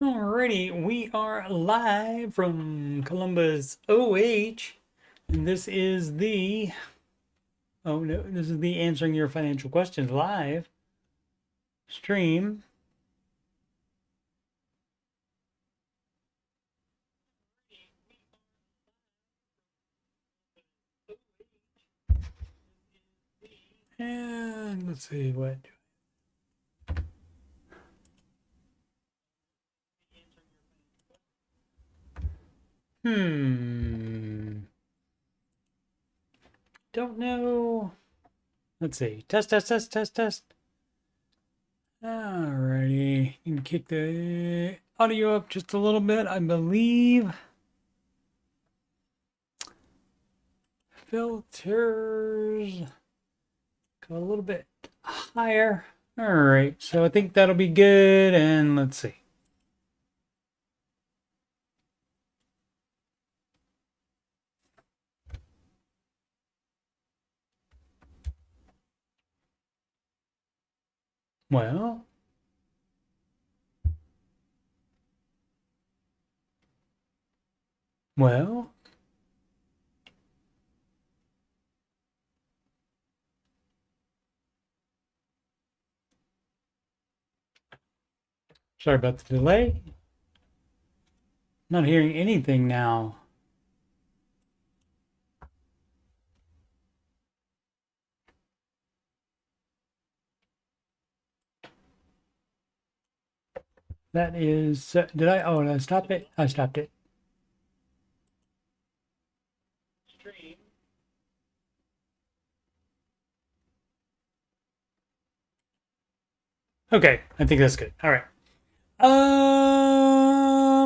Alrighty, we are live from Columbus, OH, and this is the Answering Your Financial Questions live stream. And let's see what. Don't know. Let's see. Test. Alrighty. You can kick the audio up just a little bit, I believe. Filters. Go a little bit higher. Alright, so I think that'll be good. And let's see. Well, sorry about the delay. Not hearing anything now. That is, did I stop it? I stopped it. Stream. Okay, I think that's good. All right.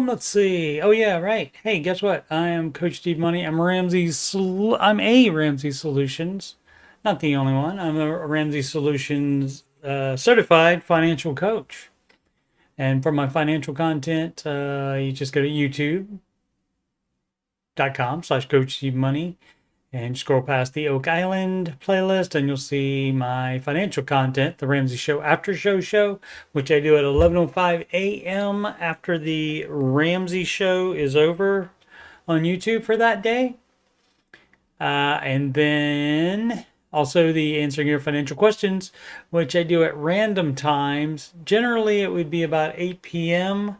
Let's see. Oh yeah, right. Hey, guess what? I am Coach Steve Money. I'm I'm a Ramsey Solutions, not the only one. I'm a Ramsey Solutions certified financial coach. And for my financial content, you just go to youtube.com/coachstevemoney and scroll past the Oak Island playlist, and you'll see my financial content, the Ramsey Show After Show, which I do at 11:05 a.m. after the Ramsey Show is over on YouTube for that day. And then also the Answering Your Financial Questions, which I do at random times. Generally, it would be about 8 p.m.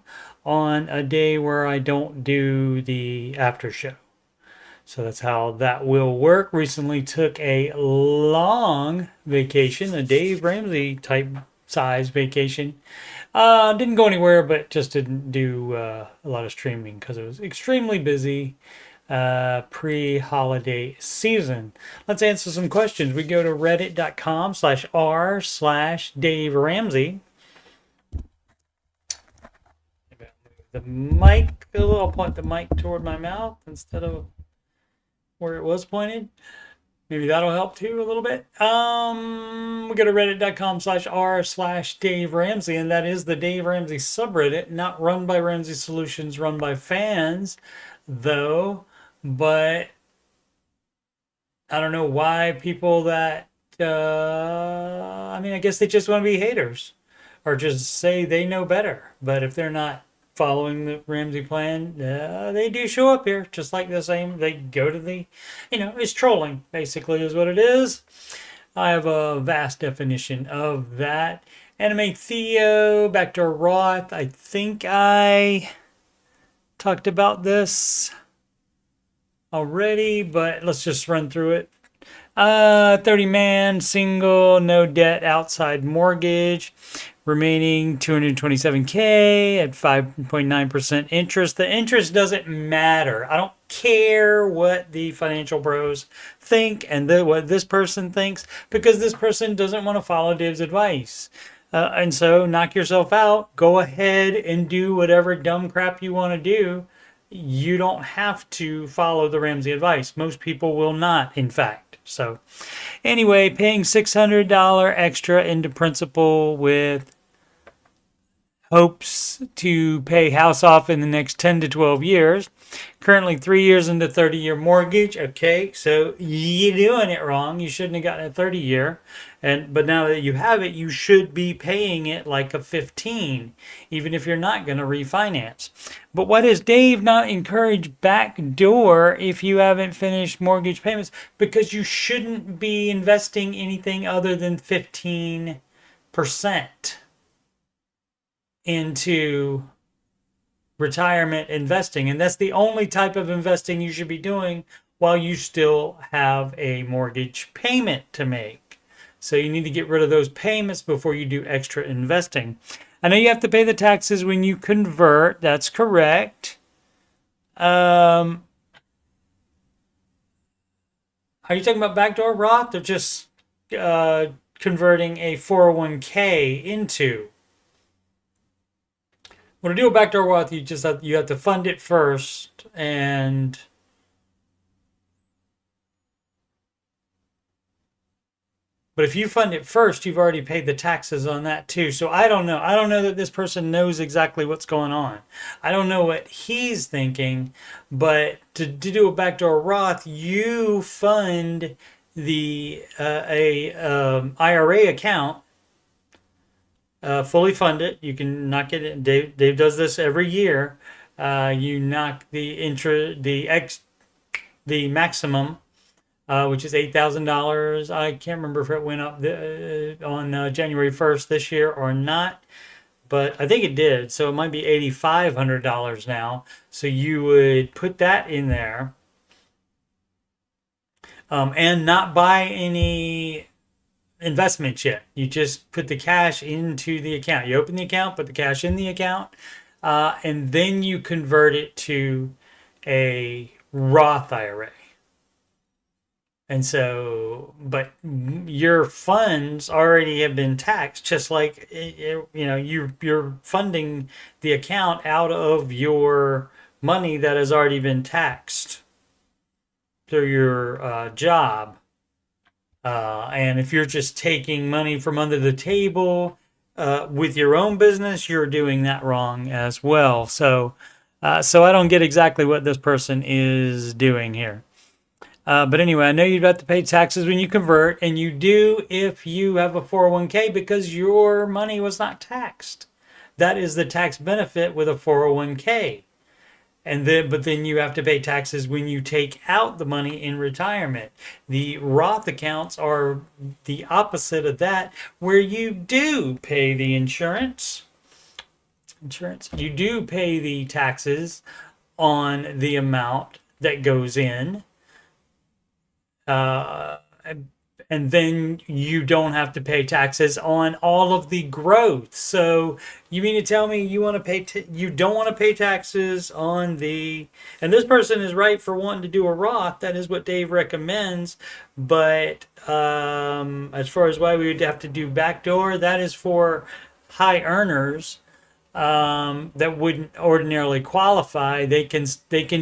on a day where I don't do the after show. So that's how that will work. Recently took a long vacation, a Dave Ramsey type size vacation. Didn't go anywhere, but just didn't do a lot of streaming because it was extremely busy pre-holiday season. Let's answer some questions. We go to reddit.com/r/Dave Ramsey. The mic, I'll point the mic toward my mouth instead of where it was pointed. Maybe that'll help too a little bit. We go to reddit.com/r/Dave Ramsey, and that is the Dave Ramsey subreddit, not run by Ramsey Solutions, run by fans, though. But I don't know why people that, I guess they just want to be haters or just say they know better. But if they're not following the Ramsey plan, they do show up here just like the same. They go to the, it's trolling basically is what it is. I have a vast definition of that. Anime Theo, back to Roth. I think I talked about this already, but let's just run through it. 30 man, single, no debt, outside mortgage, remaining 227K at 5.9% interest. The interest doesn't matter. I don't care what the financial bros think and what this person thinks, because this person doesn't want to follow Dave's advice. And so knock yourself out. Go ahead and do whatever dumb crap you want to do. You don't have to follow the Ramsey advice. Most people will not, in fact. So anyway, paying $600 extra into principal with hopes to pay house off in the next 10 to 12 years. Currently 3 years into 30-year mortgage. Okay, so you're doing it wrong. You shouldn't have gotten a 30-year. But now that you have it, you should be paying it like a 15, even if you're not going to refinance. But why does Dave not encourage backdoor if you haven't finished mortgage payments? Because you shouldn't be investing anything other than 15% into retirement investing, and that's the only type of investing you should be doing while you still have a mortgage payment to make. So you need to get rid of those payments before you do extra investing. I know you have to pay the taxes when you convert. That's correct. Are you talking about backdoor Roth or just converting a 401k into? When you do a backdoor Roth, you have to fund it first, but if you fund it first, you've already paid the taxes on that too. So I don't know. I don't know that this person knows exactly what's going on. I don't know what he's thinking, but to do a backdoor Roth, you fund the IRA account. Fully fund it. You can knock it in. Dave does this every year. You knock the maximum, which is $8,000. I can't remember if it went up on January 1st this year or not, but I think it did. So it might be $8,500 now. So you would put that in there, and not buy any investments yet. You just put the cash into the account. You open the account, put the cash in the account, and then you convert it to a Roth IRA. And so, but your funds already have been taxed, just like you're funding the account out of your money that has already been taxed through your job. And if you're just taking money from under the table with your own business, you're doing that wrong as well. So I don't get exactly what this person is doing here. But anyway, I know you've got to pay taxes when you convert, and you do if you have a 401k because your money was not taxed. That is the tax benefit with a 401k. But then you have to pay taxes when you take out the money in retirement. The Roth accounts are the opposite of that, where you do pay the insurance. You do pay the taxes on the amount that goes in. And then you don't have to pay taxes on all of the growth. So you mean to tell me you want to pay you don't want to pay taxes on the, and this person is right for wanting to do a Roth. That is what Dave recommends. But as far as why we would have to do backdoor, that is for high earners that wouldn't ordinarily qualify. They can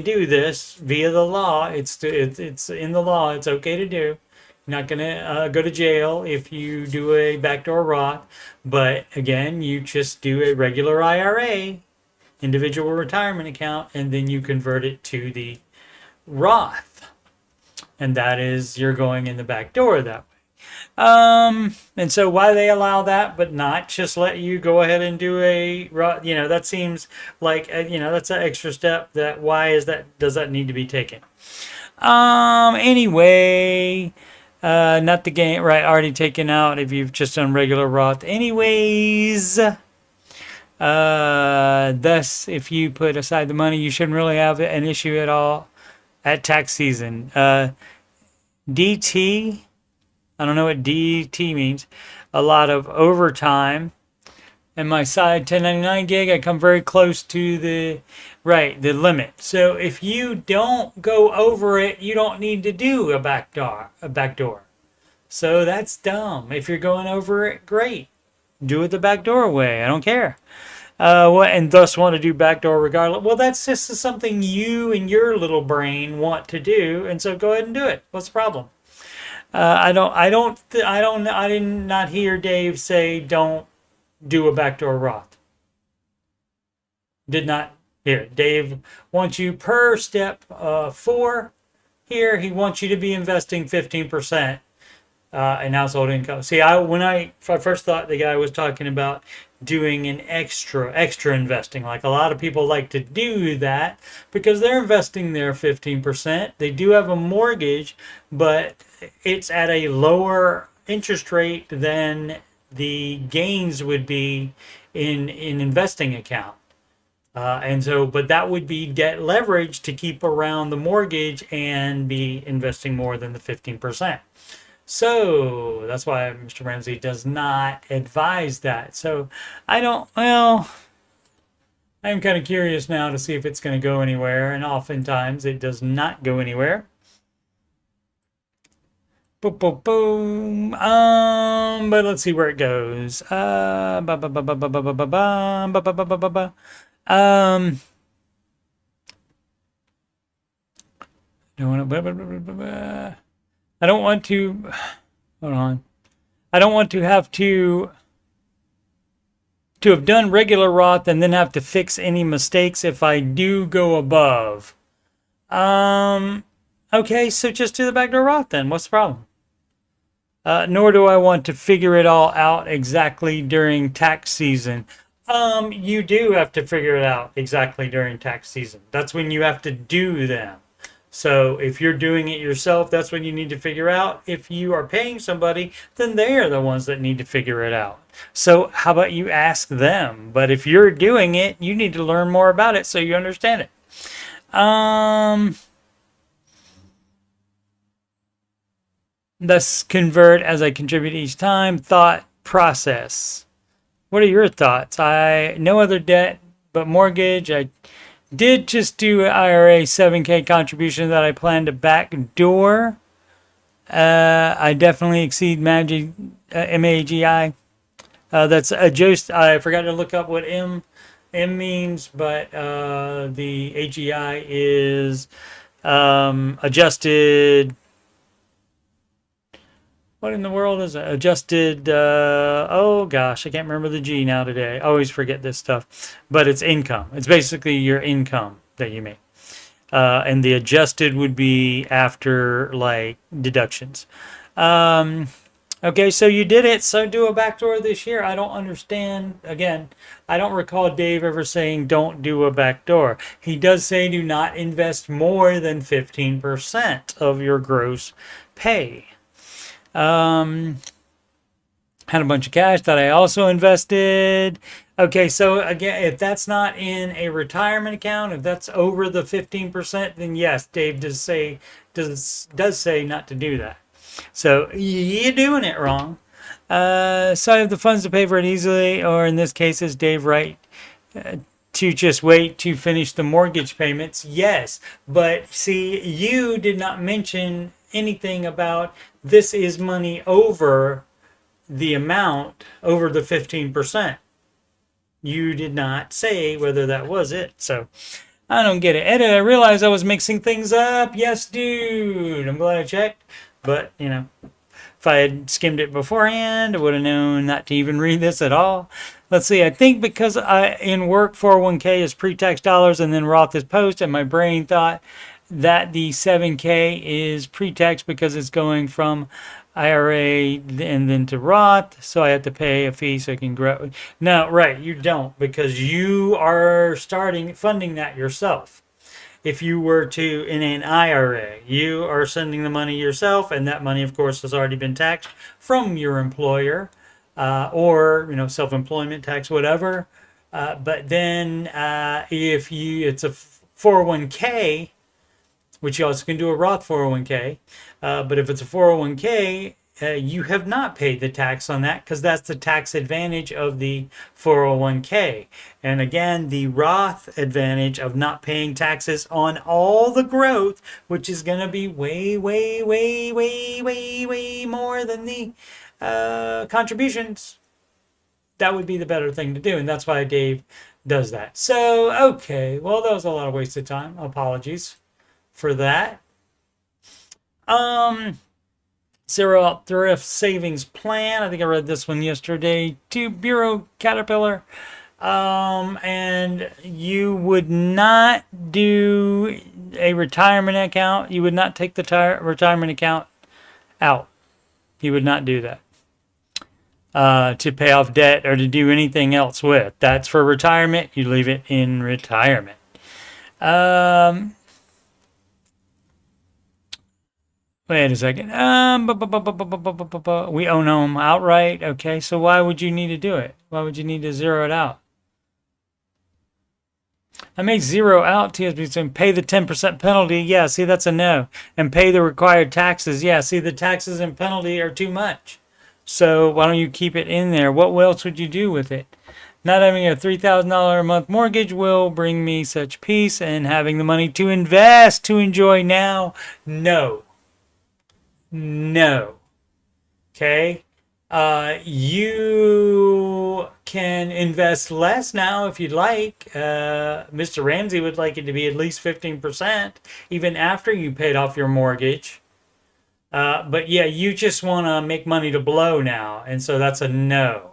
do this via the law. It's in the law. It's okay to do. You're not going to go to jail if you do a backdoor Roth. But again, you just do a regular IRA, individual retirement account, and then you convert it to the Roth. And that is, you're going in the back door that way. And so why they allow that, but not just let you go ahead and do a, that seems like, that's an extra step. Does that need to be taken? Anyway, not the game, right? Already taken out if you've just done regular Roth. Anyways, thus, if you put aside the money, you shouldn't really have an issue at all at tax season. DT, I don't know what DT means. A lot of overtime. And my side 1099 gig, I come very close to the limit. So if you don't go over it, you don't need to do a backdoor. So that's dumb. If you're going over it, great. Do it the backdoor way. I don't care. And thus want to do backdoor regardless. Well, that's just something you and your little brain want to do, and so go ahead and do it. What's the problem? I did not hear Dave say don't do a backdoor Roth. Did not. Here, Dave wants you per step 4. Here, he wants you to be investing 15% in household income. See, when I first thought the guy was talking about doing an extra investing, like a lot of people like to do that because they're investing their 15%. They do have a mortgage, but it's at a lower interest rate than the gains would be in investing account. And so, but that would be debt leverage to keep around the mortgage and be investing more than the 15%. So that's why Mr. Ramsey does not advise that. So well, I'm kind of curious now to see if it's going to go anywhere. And oftentimes it does not go anywhere. Boom, boom, boom. But let's see where it goes. I don't want to, hold on. I don't want to have to have done regular Roth and then have to fix any mistakes if I do go above. Okay, so just do the backdoor Roth then. What's the problem? Nor do I want to figure it all out exactly during tax season. You do have to figure it out exactly during tax season. That's when you have to do them. So if you're doing it yourself, that's when you need to figure out. If you are paying somebody, then they are the ones that need to figure it out. So how about you ask them? But if you're doing it, you need to learn more about it so you understand it. Thus convert as I contribute each time. Thought process. What are your thoughts? No other debt but mortgage. I did just do an IRA 7K contribution that I plan to backdoor. I definitely exceed MAGI. That's adjust. I forgot to look up what M means, but the AGI is adjusted. What in the world is it? Adjusted, oh gosh, I can't remember the G now today. I always forget this stuff. But it's income. It's basically your income that you make. And the adjusted would be after, like, deductions. Okay, so you did it. So do a backdoor this year. I don't understand. Again, I don't recall Dave ever saying don't do a backdoor. He does say do not invest more than 15% of your gross pay. Had a bunch of cash that I also invested. Okay, so again, if that's not in a retirement account, if that's over the 15%, then yes, Dave does say not to do that. So you're doing it wrong. So I have the funds to pay for it easily, or in this case, is Dave right? To just wait to finish the mortgage payments? Yes, but see, you did not mention anything about this is money over the amount, over the 15%. You did not say whether that was it, so I don't get it. Edit, I realized I was mixing things up. Yes, dude, I'm glad I checked, but, you know, if I had skimmed it beforehand, I would have known not to even read this at all. Let's see, I think because in work 401k is pre-tax dollars and then Roth is post, and my brain thought that the 7K is pre-tax because it's going from IRA and then to Roth, so I have to pay a fee so I can grow. No, right, you don't, because you are funding that yourself. If you were to, in an IRA, you are sending the money yourself, and that money, of course, has already been taxed from your employer, or, you know, self-employment tax, whatever. But then if it's a 401k, which you also can do a Roth 401k. But if it's a 401k, you have not paid the tax on that because that's the tax advantage of the 401k. And again, the Roth advantage of not paying taxes on all the growth, which is going to be way, way, way, way, way, way more than the contributions. That would be the better thing to do. And that's why Dave does that. So, okay. Well, that was a lot of wasted time. Apologies for that. Zero Thrift Savings Plan. I think I read this one yesterday. To Bureau Caterpillar. And you would not do a retirement account. You would not take the retirement account out. You would not do that to pay off debt or to do anything else with. That's for retirement. You leave it in retirement. Wait a second. We own them outright. Okay, so why would you need to do it? Why would you need to zero it out? I may zero out TSB and pay the 10% penalty. Yeah, see, that's a no. And pay the required taxes. Yeah, see, the taxes and penalty are too much. So why don't you keep it in there? What else would you do with it? Not having a $3,000 a month mortgage will bring me such peace, and having the money to invest, to enjoy now. No. No. Okay? You can invest less now if you'd like. Mr. Ramsey would like it to be at least 15%, even after you paid off your mortgage. But yeah, you just want to make money to blow now, and so that's a no.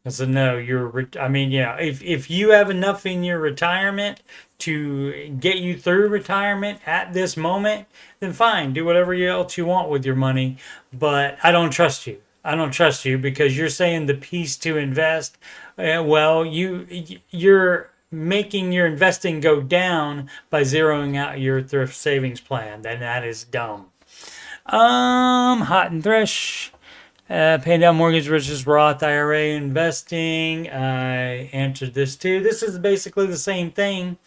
That's a no. If you have enough in your retirement to get you through retirement at this moment, then fine, do whatever else you want with your money. But I don't trust you. I don't trust you because you're saying the piece to invest. Well, you're making your investing go down by zeroing out your thrift savings plan. Then that is dumb. Hot and Thresh. Paying down mortgage versus Roth IRA investing. I answered this too. This is basically the same thing.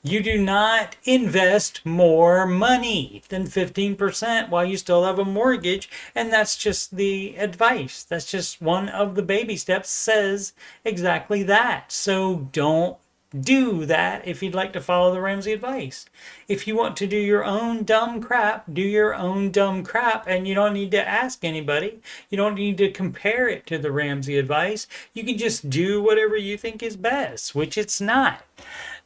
You do not invest more money than 15% while you still have a mortgage. And that's just the advice. That's just one of the baby steps, says exactly that. So don't do that if you'd like to follow the Ramsey advice. If you want to do your own dumb crap, do your own dumb crap, and you don't need to ask anybody. You don't need to compare it to the Ramsey advice. You can just do whatever you think is best, which it's not.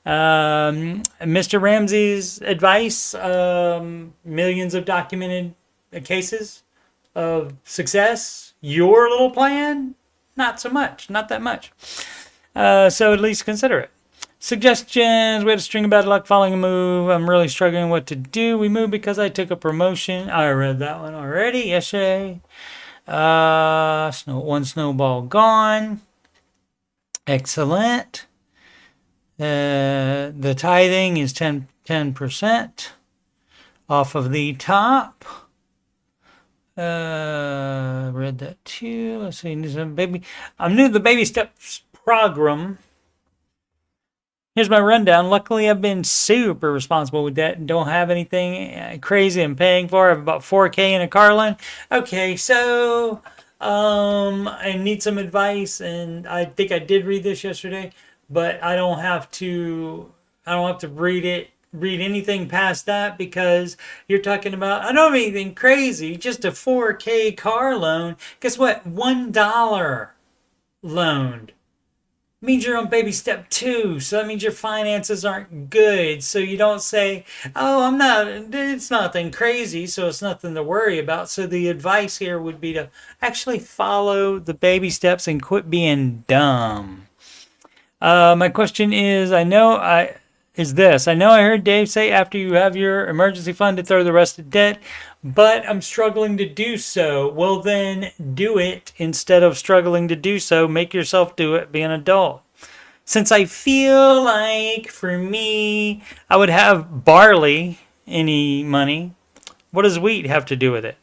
Mr. Ramsey's advice, millions of documented cases of success. Your little plan, not so much, not that much. So at least consider it. Suggestions. We had a string of bad luck following a move. I'm really struggling what to do. We moved because I took a promotion. I read that one already yesterday. One snowball gone. Excellent. The tithing is 10% off of the top. Read that too. Let's see. I'm new to the baby steps program. Here's my rundown. Luckily, I've been super responsible with that and don't have anything crazy I'm paying for. I have about $4,000 in a car loan. Okay, so I need some advice, and I think I did read this yesterday, but I don't have to read anything past that because you're talking about, I don't have anything crazy, just a $4,000 car loan. Guess what? $1 loaned means you're on baby step 2, so that means your finances aren't good. So you don't say, it's nothing crazy, so it's nothing to worry about. So the advice here would be to actually follow the baby steps and quit being dumb. My question is, I know I heard Dave say after you have your emergency fund to throw the rest of debt, but I'm struggling to do so. Well, then do it instead of struggling to do so. Make yourself do it. Be an adult. Since I feel like, for me, I would have barley any money. What does wheat have to do with it?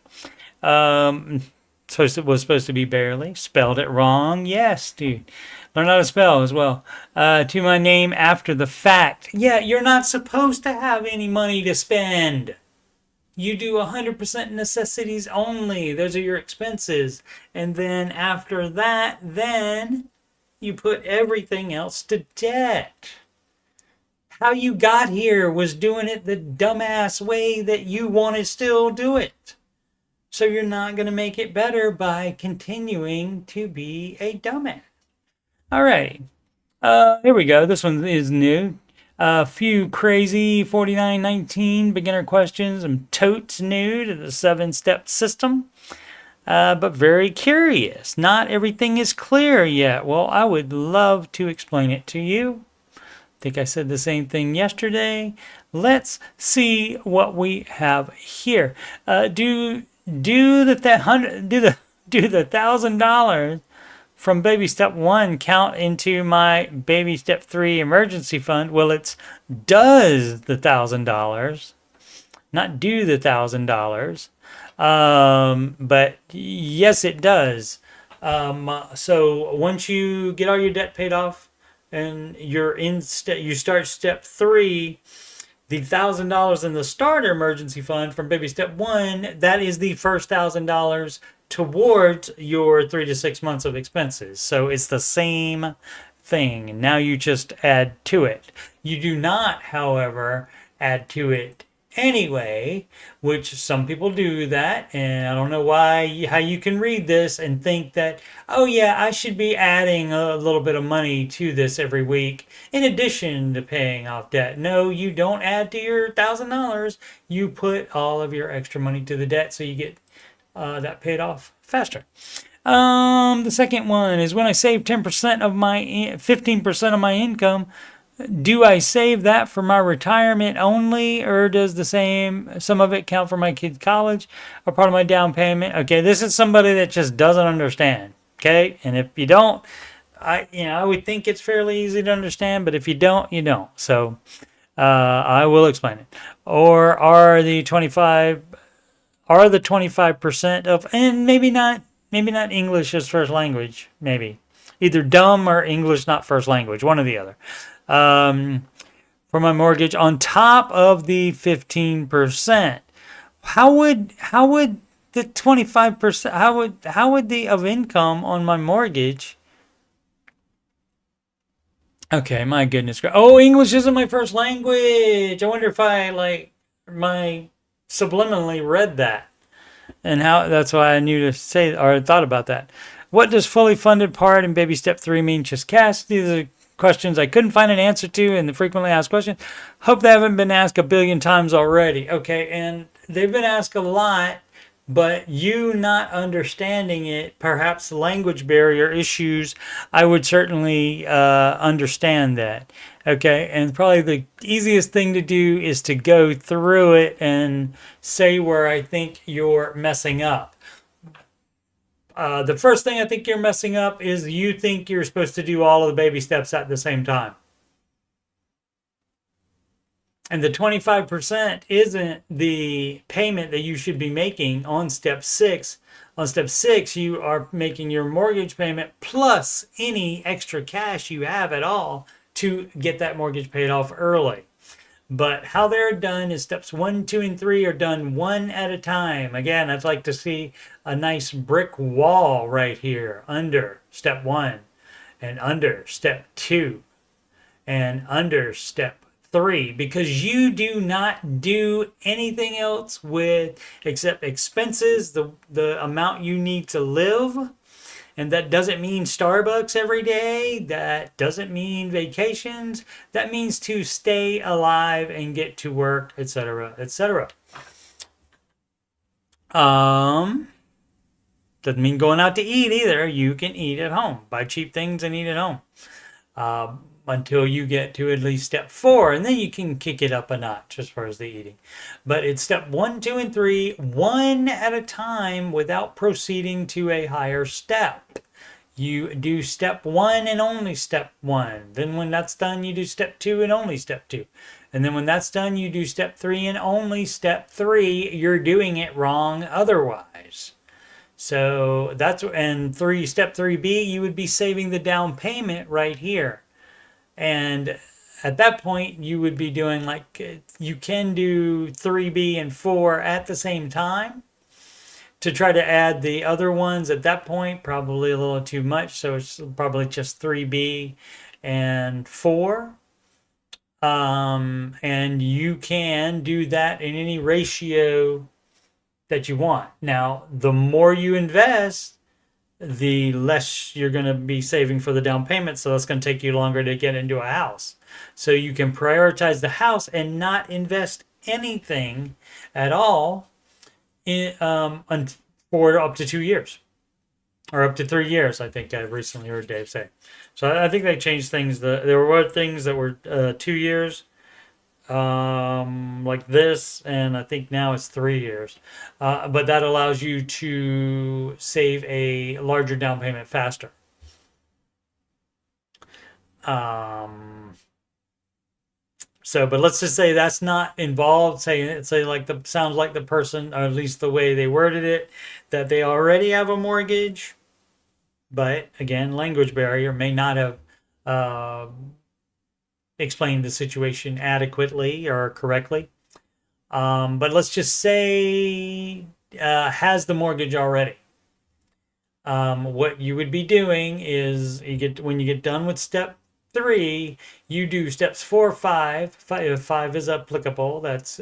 So it was supposed to be barely. Spelled it wrong. Yes, dude. Learn how to spell as well. To my name after the fact. Yeah, you're not supposed to have any money to spend. You do 100% necessities only. Those are your expenses. And then after that, then you put everything else to debt. How you got here was doing it the dumbass way that you want to still do it. So you're not going to make it better by continuing to be a dumbass. All right. Here we go. This one is new. A few crazy 4919 beginner questions. I'm totes new to the 7-step system. but very curious. Not everything is clear yet. Well, I would love to explain it to you. I think I said the same thing yesterday. Let's see what we have here. Do the $1,000 from baby step 1 count into my baby step 3 emergency fund? Well, it's does the $1,000, not do the $1,000. But yes, it does. So once you get all your debt paid off and you start step 3, the $1,000 in the starter emergency fund from baby step 1, that is the first $1,000 towards your 3 to 6 months of expenses. So it's the same thing. Now you just add to it. You do not, however, add to it anyway, which some people do that, and I don't know how you can read this and think that, oh yeah, I should be adding a little bit of money to this every week in addition to paying off debt. No, you don't add to your $1,000. You put all of your extra money to the debt so you get that paid off faster. The second one is when I save 15% of my income. Do I save that for my retirement only, or does some of it count for my kids' college or part of my down payment? Okay, this is somebody that just doesn't understand. Okay, and if you don't, I would think it's fairly easy to understand, but if you don't, you don't. So I will explain it. Or are the 25% of, and maybe not English as first language, maybe either dumb or English not first language, one or the other. For my mortgage on top of the 15%. How would the 25%, how would the of income on my mortgage? Okay, my goodness. Oh, English isn't my first language. I wonder if I subliminally read that. And that's why I knew to say or thought about that. What does fully funded part in baby step 3 mean? Just cash? These are questions I couldn't find an answer to in the frequently asked questions. Hope they haven't been asked a billion times already. Okay, and they've been asked a lot, but you not understanding it, perhaps language barrier issues, I would certainly understand that. Okay, and probably the easiest thing to do is to go through it and say where I think you're messing up. The first thing I think you're messing up is you think you're supposed to do all of the baby steps at the same time. And the 25% isn't the payment that you should be making on step 6. On step 6, you are making your mortgage payment plus any extra cash you have at all to get that mortgage paid off early. But how they're done is steps 1, 2, and 3 are done one at a time. Again, I'd like to see a nice brick wall right here under step 1 and under step 2 and under step 3, because you do not do anything else with except expenses, the amount you need to live. And that doesn't mean Starbucks every day. That doesn't mean vacations. That means to stay alive and get to work, etc., etc. Doesn't mean going out to eat either. You can eat at home. Buy cheap things and eat at home. Until you get to at least step 4, and then you can kick it up a notch as far as the eating. But it's step 1, 2, and 3, one at a time without proceeding to a higher step. You do step 1 and only step 1. Then when that's done, you do step 2 and only step 2. And then when that's done, you do step 3 and only step 3. You're doing it wrong otherwise. So step 3B, you would be saving the down payment right here. And at that point, you would be doing you can do 3B and 4 at the same time. To try to add the other ones at that point, probably a little too much. So it's probably just 3B and 4. And you can do that in any ratio that you want. Now, the more you invest, the less you're going to be saving for the down payment. So that's going to take you longer to get into a house. So you can prioritize the house and not invest anything at all for up to 2 years or up to 3 years. I think I recently heard Dave say. So I think they changed things. There were things that were 2 years, like this, and I think now it's 3 years. But that allows you to save a larger down payment faster. So, but let's just say that's not involved. Say like sounds like the person, or at least the way they worded it, that they already have a mortgage. But again, language barrier may not have uh, explained the situation adequately or correctly. But let's just say has the mortgage already. What you would be doing is when you get done with step 3, you do steps 4, 5. 5 is applicable. That's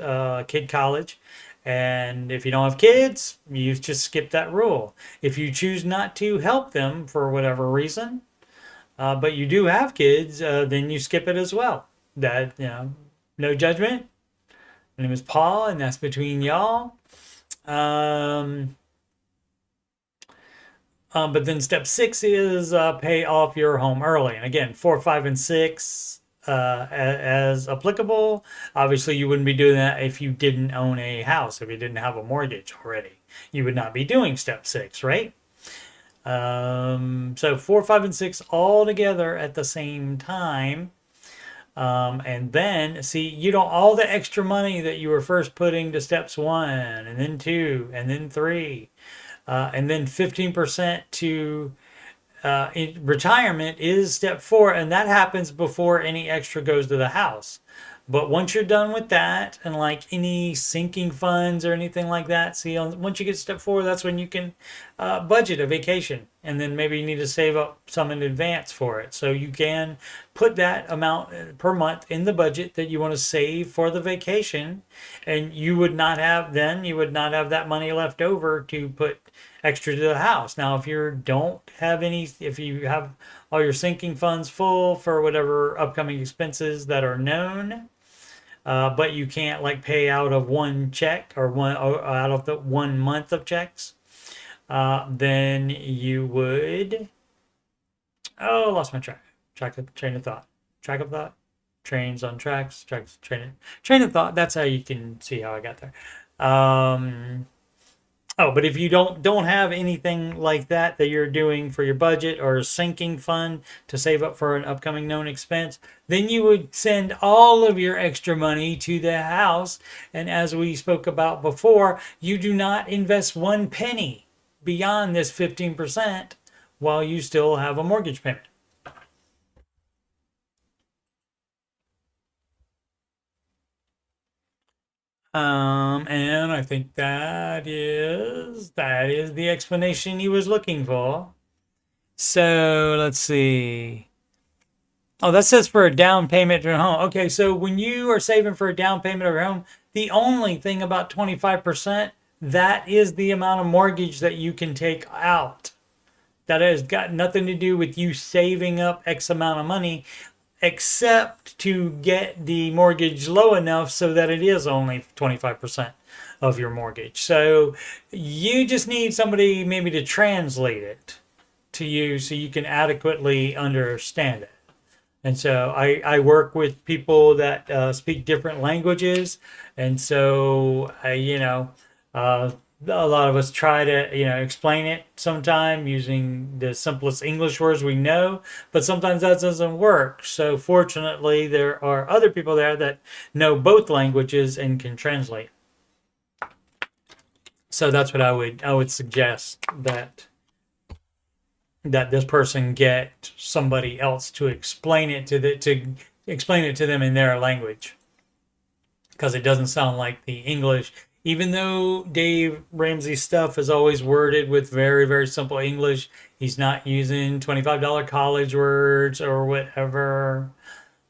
kid college. And if you don't have kids, you just skip that rule. If you choose not to help them for whatever reason, but you do have kids, then you skip it as well. That, no judgment. My name is Paul, and that's between y'all. But then step 6 is pay off your home early. And again, 4, 5, and 6 as applicable. Obviously, you wouldn't be doing that if you didn't own a house, if you didn't have a mortgage already. You would not be doing step 6, right? So 4, 5, and 6 all together at the same time. And then see, you don't, all the extra money that you were first putting to steps 1 and then 2 and then 3, and then 15% to retirement is step 4, and that happens before any extra goes to the house. But once you're done with that, and like any sinking funds or anything like that, see, once you get step 4, that's when you can budget a vacation, and then maybe you need to save up some in advance for it. So you can put that amount per month in the budget that you want to save for the vacation, and you would not have that money left over to put extra to the house. Now, if you don't have any, if you have all your sinking funds full for whatever upcoming expenses that are known, but you can't like pay out of one check or out of the 1 month of checks, then you would. Oh, lost my train of thought. Trains on tracks. Train of thought. That's how you can see how I got there. But if you don't have anything like that you're doing for your budget or a sinking fund to save up for an upcoming known expense, then you would send all of your extra money to the house. And as we spoke about before, you do not invest 1 penny beyond this 15% while you still have a mortgage payment. And I think that is the explanation he was looking for. So let's see. Oh, that says for a down payment to a home. Okay, so when you are saving for a down payment of your home, the only thing about 25%, that is the amount of mortgage that you can take out. That has got nothing to do with you saving up X amount of money, except to get the mortgage low enough so that it is only 25% of your mortgage. So you just need somebody maybe to translate it to you so you can adequately understand it. And so I work with people that speak different languages. And so, a lot of us try to, explain it sometime using the simplest English words we know, but sometimes that doesn't work. So fortunately, there are other people there that know both languages and can translate. So that's what I would suggest, that this person get somebody else to explain it to explain it to them in their language, because it doesn't sound like the English. Even though Dave Ramsey's stuff is always worded with very, very simple English, he's not using $25 college words or whatever.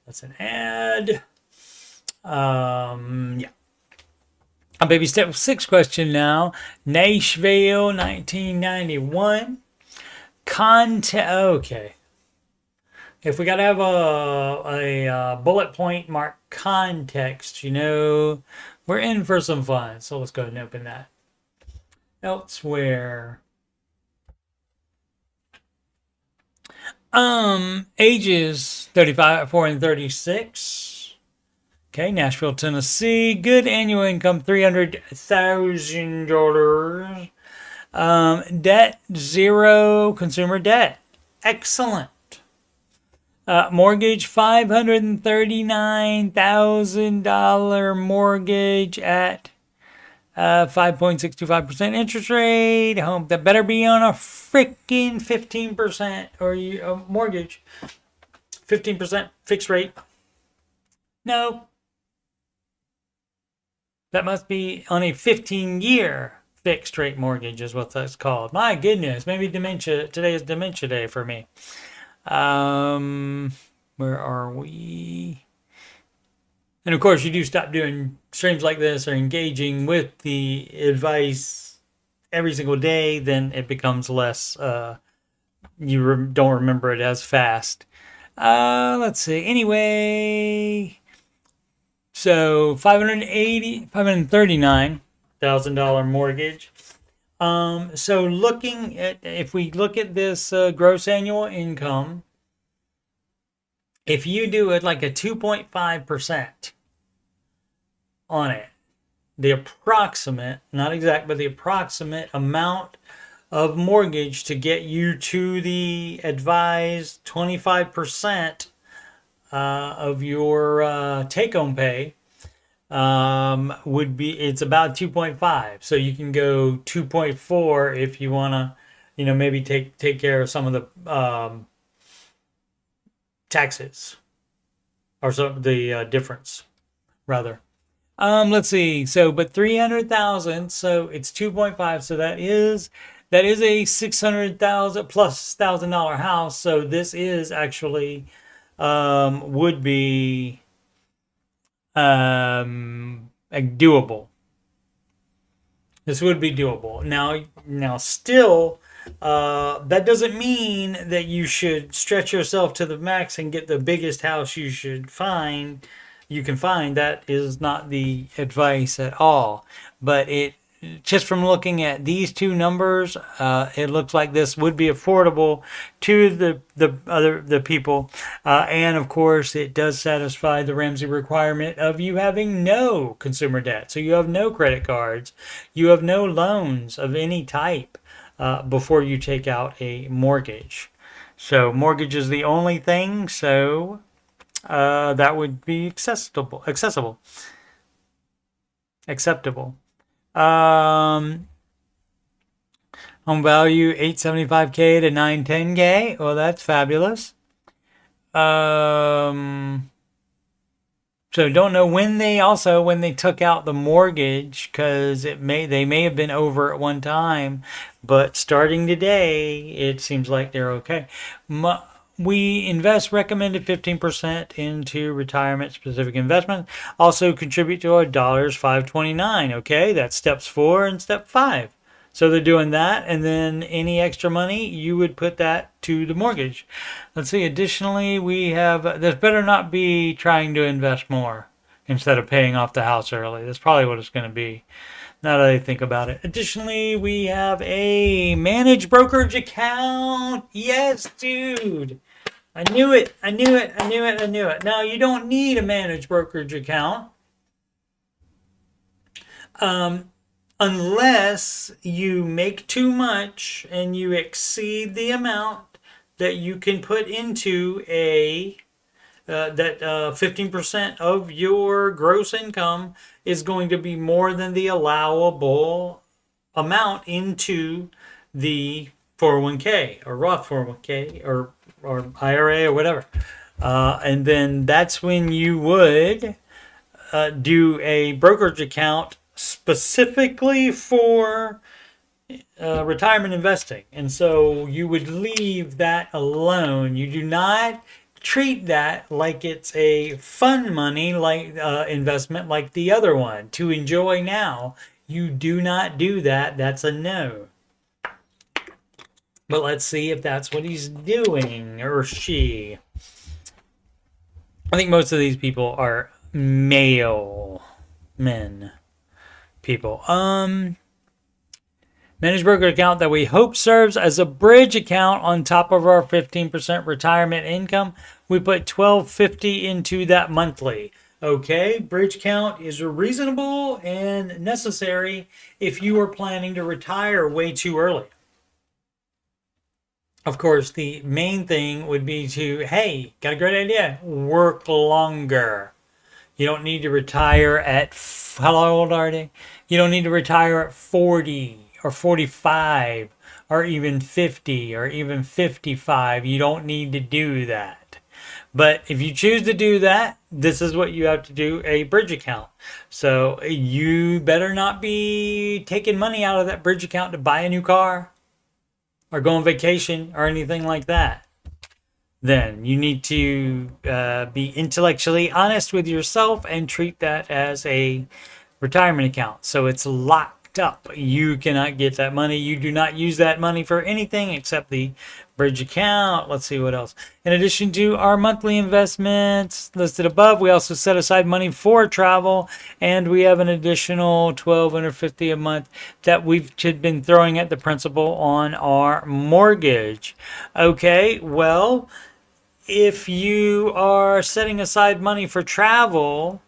That's an ad. Yeah. A baby step 6 question now. Nashville, 1991. Okay. If we got to have a bullet point mark context, we're in for some fun. So let's go ahead and open that. elsewhere. Ages 35, 4, and 36. Okay, Nashville, Tennessee. Good annual income, $300,000. Debt, zero. Consumer debt, excellent. Mortgage, $539,000 mortgage at 5.625% interest rate. Home that better be on a freaking 15% or mortgage. 15% fixed rate. No. That must be on a 15-year fixed rate mortgage is what that's called. My goodness, maybe dementia. Today is dementia day for me. Where are we? And of course, you do stop doing streams like this or engaging with the advice every single day, then it becomes less, you don't remember it as fast. Let's see. Anyway, so $539,000 mortgage. So looking at, if we look at this gross annual income, if you do it like a 2.5% on it, the approximate, not exact, but the approximate amount of mortgage to get you to the advised 25% of your take-home pay would be, it's about 2.5. So you can go 2.4 if you want to, maybe take care of some of the taxes, or the difference rather. Let's see. So, but 300,000. So it's 2.5. So that is a $600,000+ house. So this is actually would be doable. This would be doable. Now still, that doesn't mean that you should stretch yourself to the max and get the biggest house you can find. That is not the advice at all. But just from looking at these two numbers, it looks like this would be affordable to the people, and of course it does satisfy the Ramsey requirement of you having no consumer debt. So you have no credit cards, you have no loans of any type before you take out a mortgage. So mortgage is the only thing. So that would be acceptable. Home value $875K to $910K. Well, that's fabulous. So don't know when they took out the mortgage, because they may have been over at one time, but starting today, it seems like they're okay. We invest recommended 15% into retirement specific investments. Also contribute to our $5.29. Okay, that's steps 4 and step 5. So they're doing that, and then any extra money, you would put that to the mortgage. Let's see. Additionally, we have, this better not be trying to invest more instead of paying off the house early. That's probably what it's going to be, now that I think about it. Additionally, we have a managed brokerage account. Yes, dude. I knew it. Now, you don't need a managed brokerage account unless you make too much and you exceed the amount that you can put into that 15% of your gross income is going to be more than the allowable amount into the 401k or Roth 401k or IRA or whatever. And then that's when you would do a brokerage account specifically for retirement investing. And so you would leave that alone. You do not treat that like it's a fun money like investment like the other one to enjoy now. You do not do that. That's a no. But let's see if that's what he's doing, or she. I think most of these people are male men people. Managed broker account that we hope serves as a bridge account on top of our 15% retirement income. We put $12.50 into that monthly. Okay, bridge account is reasonable and necessary if you are planning to retire way too early. Of course, the main thing would be to, hey, got a great idea, work longer. You don't need to retire at, how old are they? You don't need to retire at 40 or 45 or even 50 or even 55. You don't need to do that. But if you choose to do that, this is what you have to do, a bridge account. So you better not be taking money out of that bridge account to buy a new car or go on vacation or anything like that. Then you need to be intellectually honest with yourself and treat that as a retirement account. So it's locked up. You cannot get that money. You do not use that money for anything except the bridge account. Let's see what else. In addition to our monthly investments listed above, we also set aside money for travel, and we have an additional $1,250 a month that we've been throwing at the principal on our mortgage. Okay, well, if you are setting aside money for travel,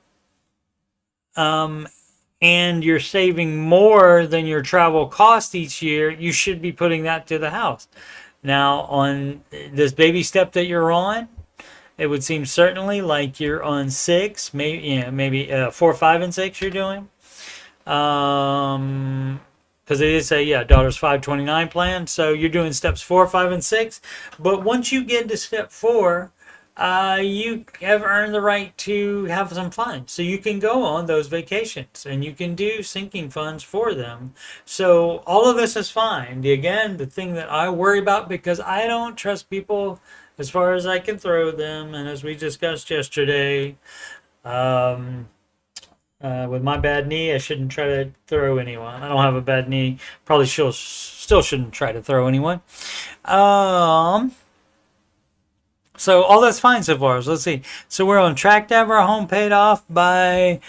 and you're saving more than your travel cost each year, you should be putting that to the house. Now, on this baby step that you're on, it would seem certainly like you're on 6, maybe 4, 5, and 6 you're doing. Because they did say, yeah, daughter's 529 plan. So you're doing steps 4, 5, and 6. But once you get to step 4, you have earned the right to have some fun. So you can go on those vacations and you can do sinking funds for them. So all of this is fine. Again, the thing that I worry about, because I don't trust people as far as I can throw them, and as we discussed yesterday, with my bad knee, I shouldn't try to throw anyone. I don't have a bad knee. Probably still shouldn't try to throw anyone. So all that's fine so far. So let's see. So we're on track to have our home paid off in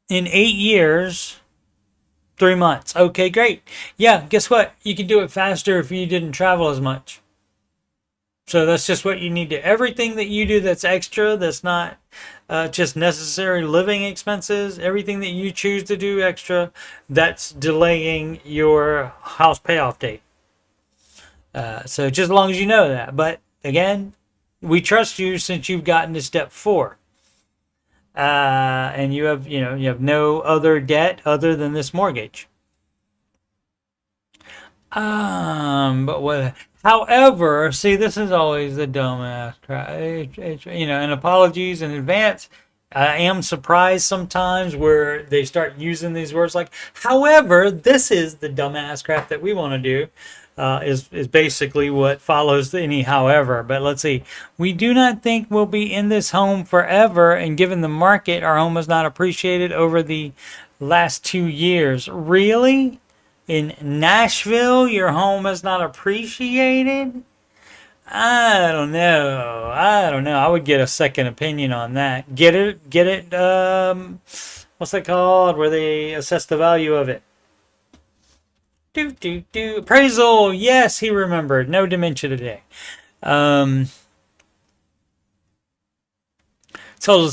8 years, 3 months. Okay, great. Yeah, guess what? You can do it faster if you didn't travel as much. So that's just what you need to. Everything that you do that's extra, that's not just necessary living expenses, everything that you choose to do extra, that's delaying your house payoff date. So just as long as you know that. But again, we trust you since you've gotten to step 4. And you have no other debt other than this mortgage. But what? However, see, this is always the dumbass crap. And apologies in advance. I am surprised sometimes where they start using these words like, however, this is the dumbass crap that we want to do. Is basically what follows any however. But let's see. We do not think we'll be in this home forever, and given the market, our home was not appreciated over the last 2 years. Really? In Nashville, your home is not appreciated? I don't know. I would get a second opinion on that. Get it, what's that called? Where they assess the value of it. Appraisal. Yes, he remembered. No dementia today. Totals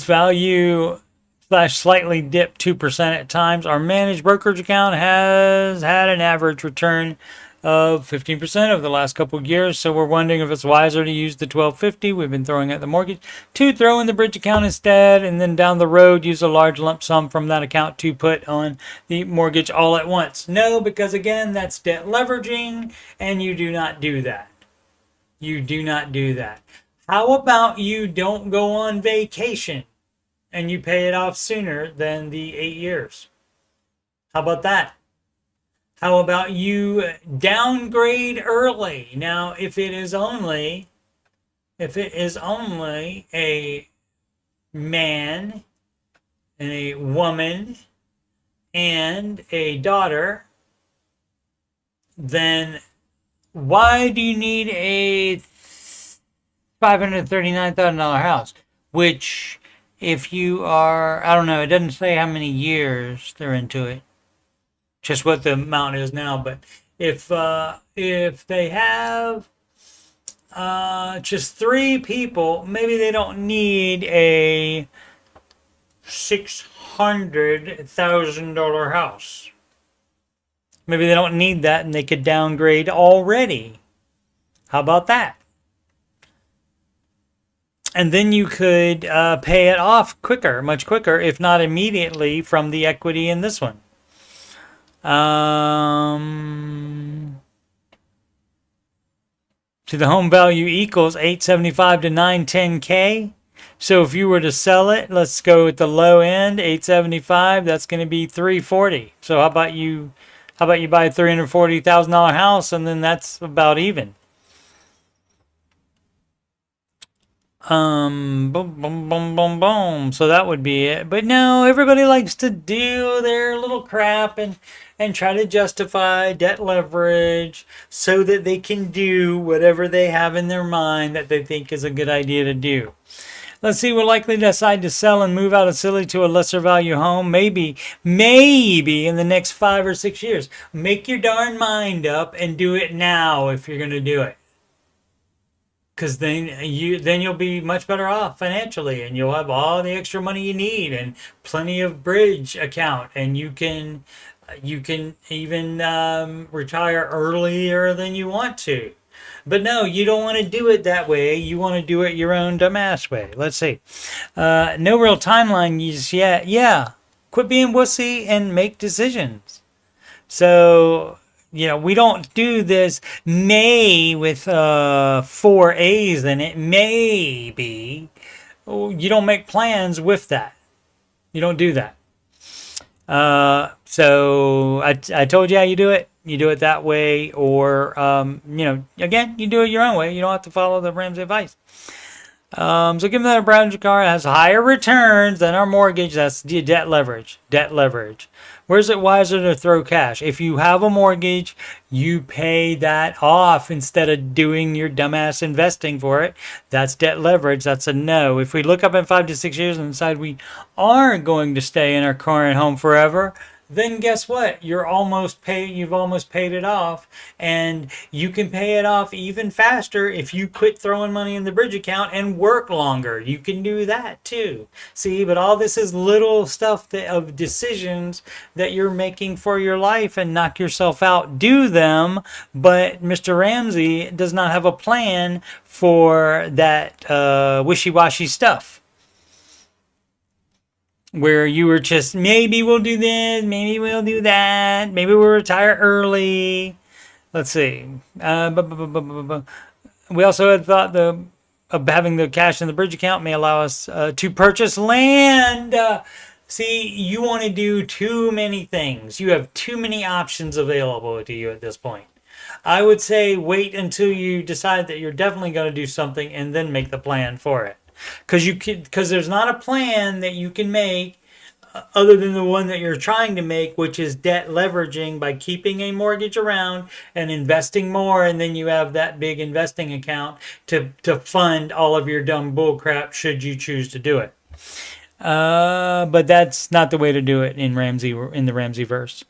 value / slightly dipped 2% at times. Our managed brokerage account has had an average return of 15% over the last couple of years. So we're wondering if it's wiser to use the $1,250 we've been throwing at the mortgage to throw in the bridge account instead, and then down the road use a large lump sum from that account to put on the mortgage all at once. No, because again, that's debt leveraging, and you do not do that. You do not do that. How about you don't go on vacation and you pay it off sooner than the 8 years? How about that? How about you downgrade early? Now, if it is only a man and a woman and a daughter, then why do you need a $539,000 house? Which, if you are, I don't know, it doesn't say how many years they're into it. just what the amount is now. But if they have just 3 people, maybe they don't need a $600,000 house. Maybe they don't need that, and they could downgrade already. How about that? And then you could pay it off quicker, much quicker, if not immediately, from the equity in this one. So the home value equals 875 to 910K. So if you were to sell it, let's go at the low end, 875. That's going to be 340. So how about you buy a $340,000 house, and then that's about even. Boom, boom, boom, boom, boom. So that would be it. But no, everybody likes to do their little crap and try to justify debt leverage so that they can do whatever they have in their mind that they think is a good idea to do. Let's see, we're likely to decide to sell and move out of Silly to a lesser value home. Maybe in the next 5 or 6 years. Make your darn mind up and do it now if you're going to do it. Because then you'll be much better off financially, and you'll have all the extra money you need and plenty of bridge account, and you can even retire earlier than you want to. But no, you don't want to do it that way. You want to do it your own dumbass way. Let's see. No real timeline yet. Yeah. Quit being wussy and make decisions. So, we don't do this may with 4 A's in it. Maybe. You don't make plans with that. You don't do that. So I told you how you do it. You do it that way, or, again, you do it your own way. You don't have to follow the Ramsey advice. So given that a brand new car has higher returns than our mortgage, that's the debt leverage. Where's it wiser to throw cash? If you have a mortgage, you pay that off instead of doing your dumbass investing for it. That's debt leverage. That's a no. If we look up in 5 to 6 years and decide we aren't going to stay in our current home forever, then guess what? You've almost paid it off, and you can pay it off even faster if you quit throwing money in the bridge account and work longer. You can do that too. See, but all this is little stuff of decisions that you're making for your life, and knock yourself out. Do them, but Mr. Ramsey does not have a plan for that wishy-washy stuff, where you were just, maybe we'll do this, maybe we'll do that, maybe we'll retire early. Let's see. We also had thought of having the cash in the bridge account may allow us to purchase land. See, you want to do too many things. You have too many options available to you at this point. I would say wait until you decide that you're definitely going to do something, and then make the plan for it. Because there's not a plan that you can make other than the one that you're trying to make, which is debt leveraging by keeping a mortgage around and investing more, and then you have that big investing account to fund all of your dumb bull crap should you choose to do it. But that's not the way to do it in the Ramsey verse.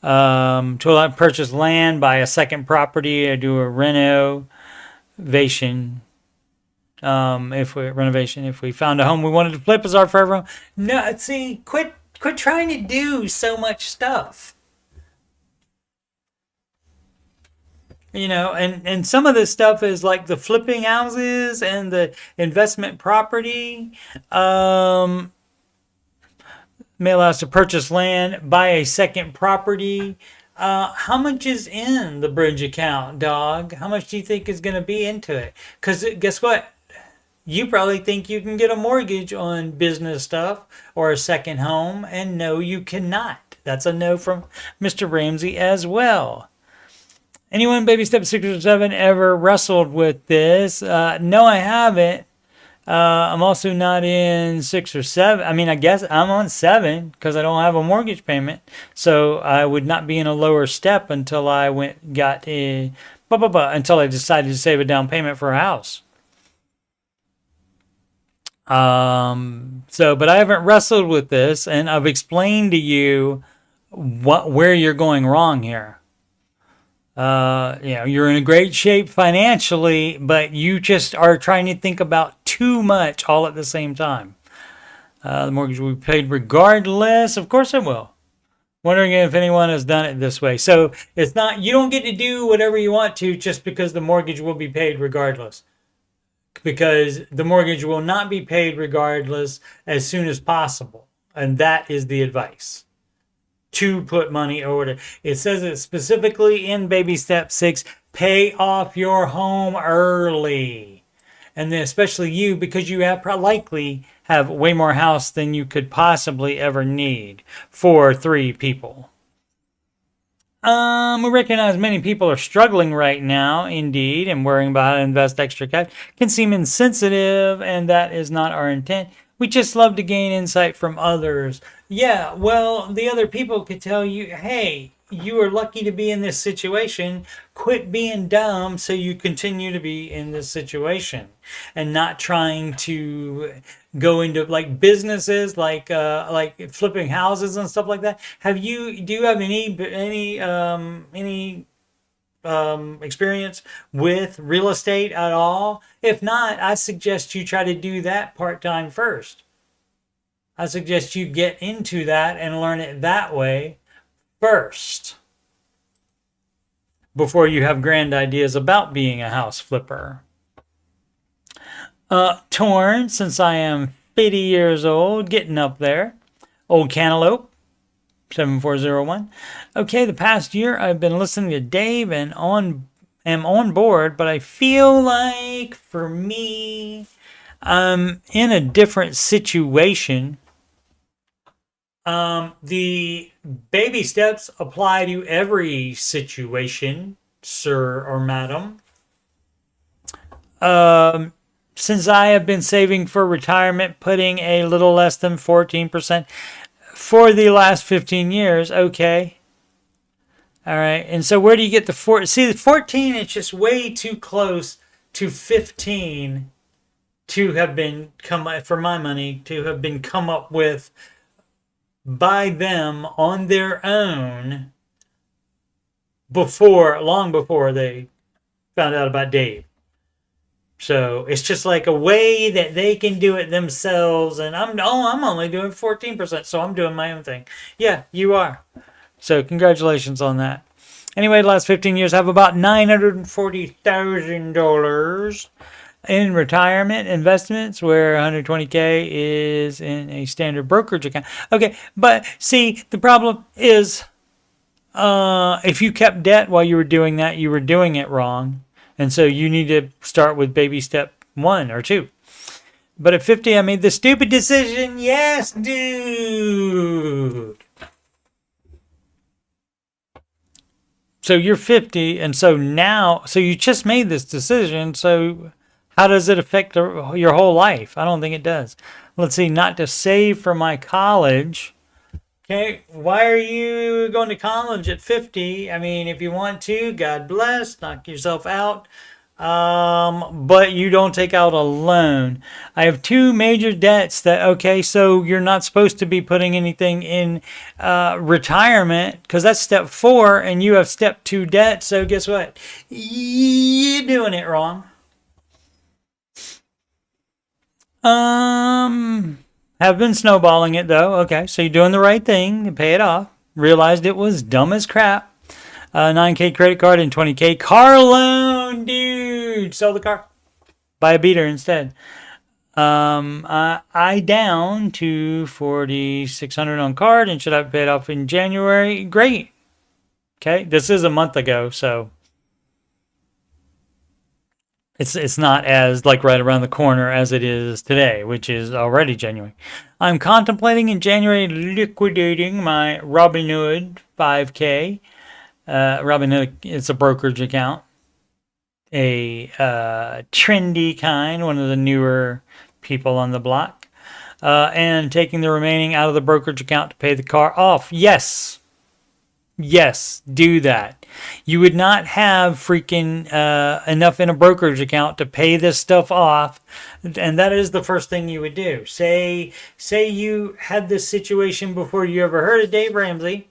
To purchase land, buy a second property, or do a renovation. If we found a home we wanted to flip as our forever home. No, see, quit trying to do so much stuff. And some of this stuff is like the flipping houses and the investment property. May allow us to purchase land, buy a second property. How much is in the bridge account, dog? How much do you think is going to be into it? Because guess what? You probably think you can get a mortgage on business stuff or a second home, and no, you cannot. That's a no from Mr. Ramsey as well. Anyone, baby step 6 or 7, ever wrestled with this? No, I haven't. I'm also not in 6 or 7. I mean, I guess I'm on 7 because I don't have a mortgage payment. So I would not be in a lower step until I until I decided to save a down payment for a house. But I haven't wrestled with this, and I've explained to you where you're going wrong here. You're in a great shape financially, but you just are trying to think about too much all at the same time. The mortgage will be paid regardless. Of course it will. Wondering if anyone has done it this way. So it's not, you don't get to do whatever you want to just because the mortgage will be paid regardless. Because the mortgage will not be paid regardless as soon as possible. And that is the advice. To put money over. It says it specifically in baby step 6, pay off your home early. And then especially you, because you have likely have way more house than you could possibly ever need for 3 people. We recognize many people are struggling right now, indeed, and worrying about how to invest extra cash can seem insensitive, and that is not our intent. We just love to gain insight from others. Yeah, well, the other people could tell you, hey, you are lucky to be in this situation. Quit being dumb so you continue to be in this situation and not trying to go into like businesses like flipping houses and stuff like that. Do you have any experience with real estate at all? If not, I suggest you try to do that part-time first. I suggest you get into that and learn it that way first before you have grand ideas about being a house flipper. Torn, since I am 50 years old, getting up there. Old Cantaloupe, 7401. Okay, the past year I've been listening to Dave and am on board, but I feel like for me, I'm in a different situation. The baby steps apply to every situation, sir or madam. Since I have been saving for retirement, putting a little less than 14% for the last 15 years. Okay. All right. And so where do you get the 4? See, the 14 is just way too close to 15 to have been come up with by them on their own long before they found out about Dave. So it's just like a way that they can do it themselves. And I'm only doing 14%, so I'm doing my own thing. Yeah, you are. So congratulations on that. Anyway, the last 15 years I have about $940,000 in retirement investments, where 120K is in a standard brokerage account. Okay, but see, the problem is if you kept debt while you were doing that, you were doing it wrong. And so you need to start with baby step 1 or 2. But at 50, I made the stupid decision. Yes, dude. So you're 50, and so you just made this decision. So how does it affect your whole life? I don't think it does. Let's see, not to save for my college. Okay, why are you going to college at 50? I mean, if you want to, God bless, knock yourself out. But you don't take out a loan. I have 2 major debts so you're not supposed to be putting anything in retirement because that's step 4 and you have step 2 debt. So guess what? You're doing it wrong. Have been snowballing it though. Okay, so you're doing the right thing to pay it off. Realized it was dumb as crap. 9K credit card and 20K car loan, dude. Sell the car. Buy a beater instead. I down to 4,600 on card and should have paid off in January. Great. Okay, this is a month ago, so it's not as like right around the corner as it is today, which is already January. I'm contemplating in January liquidating my Robinhood 5K. Robinhood, it's a brokerage account, a trendy kind, one of the newer people on the block, and taking the remaining out of the brokerage account to pay the car off. Yes, do that. You would not have freaking enough in a brokerage account to pay this stuff off, and that is the first thing you would do. Say you had this situation before you ever heard of Dave Ramsey.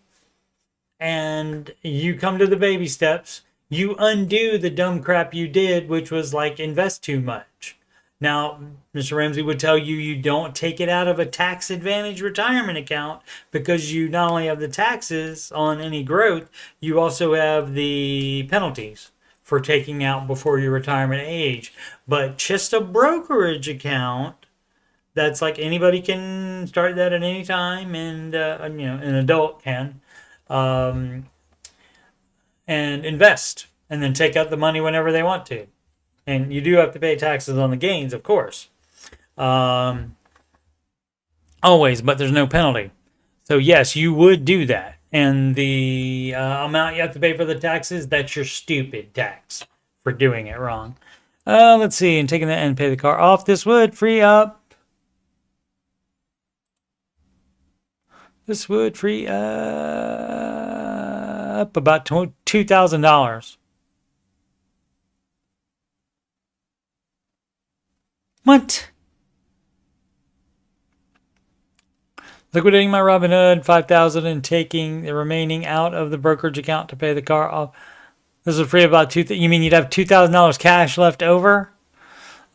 and you come to the baby steps. You undo the dumb crap you did, which was like invest too much. Now, Mr. Ramsey would tell you you don't take it out of a tax advantage retirement account because you not only have the taxes on any growth, you also have the penalties for taking out before your retirement age. But just a brokerage account, that's like anybody can start that at any time, and an adult can, and invest and then take out the money whenever they want to. And you do have to pay taxes on the gains, of course. Always, but there's no penalty. So yes, you would do that. And the amount you have to pay for the taxes, that's your stupid tax for doing it wrong. Let's see, and taking that and pay the car off. This would free up. This would free up about $2,000. What? Liquidating my Robinhood, $5,000, and taking the remaining out of the brokerage account to pay the car off. This is free about you mean you'd have $2,000 cash left over?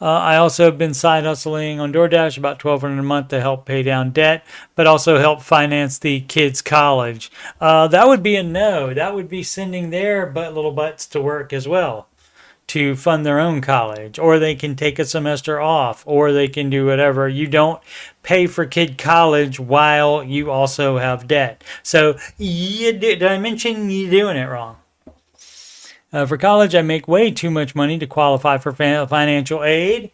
I also have been side hustling on DoorDash about $1,200 a month to help pay down debt, but also help finance the kids' college. That would be a no. That would be sending their little butts to work as well to fund their own college, or they can take a semester off, or they can do whatever. You don't pay for kid college while you also have debt. So did I mention you're doing it wrong? For college, I make way too much money to qualify for financial aid.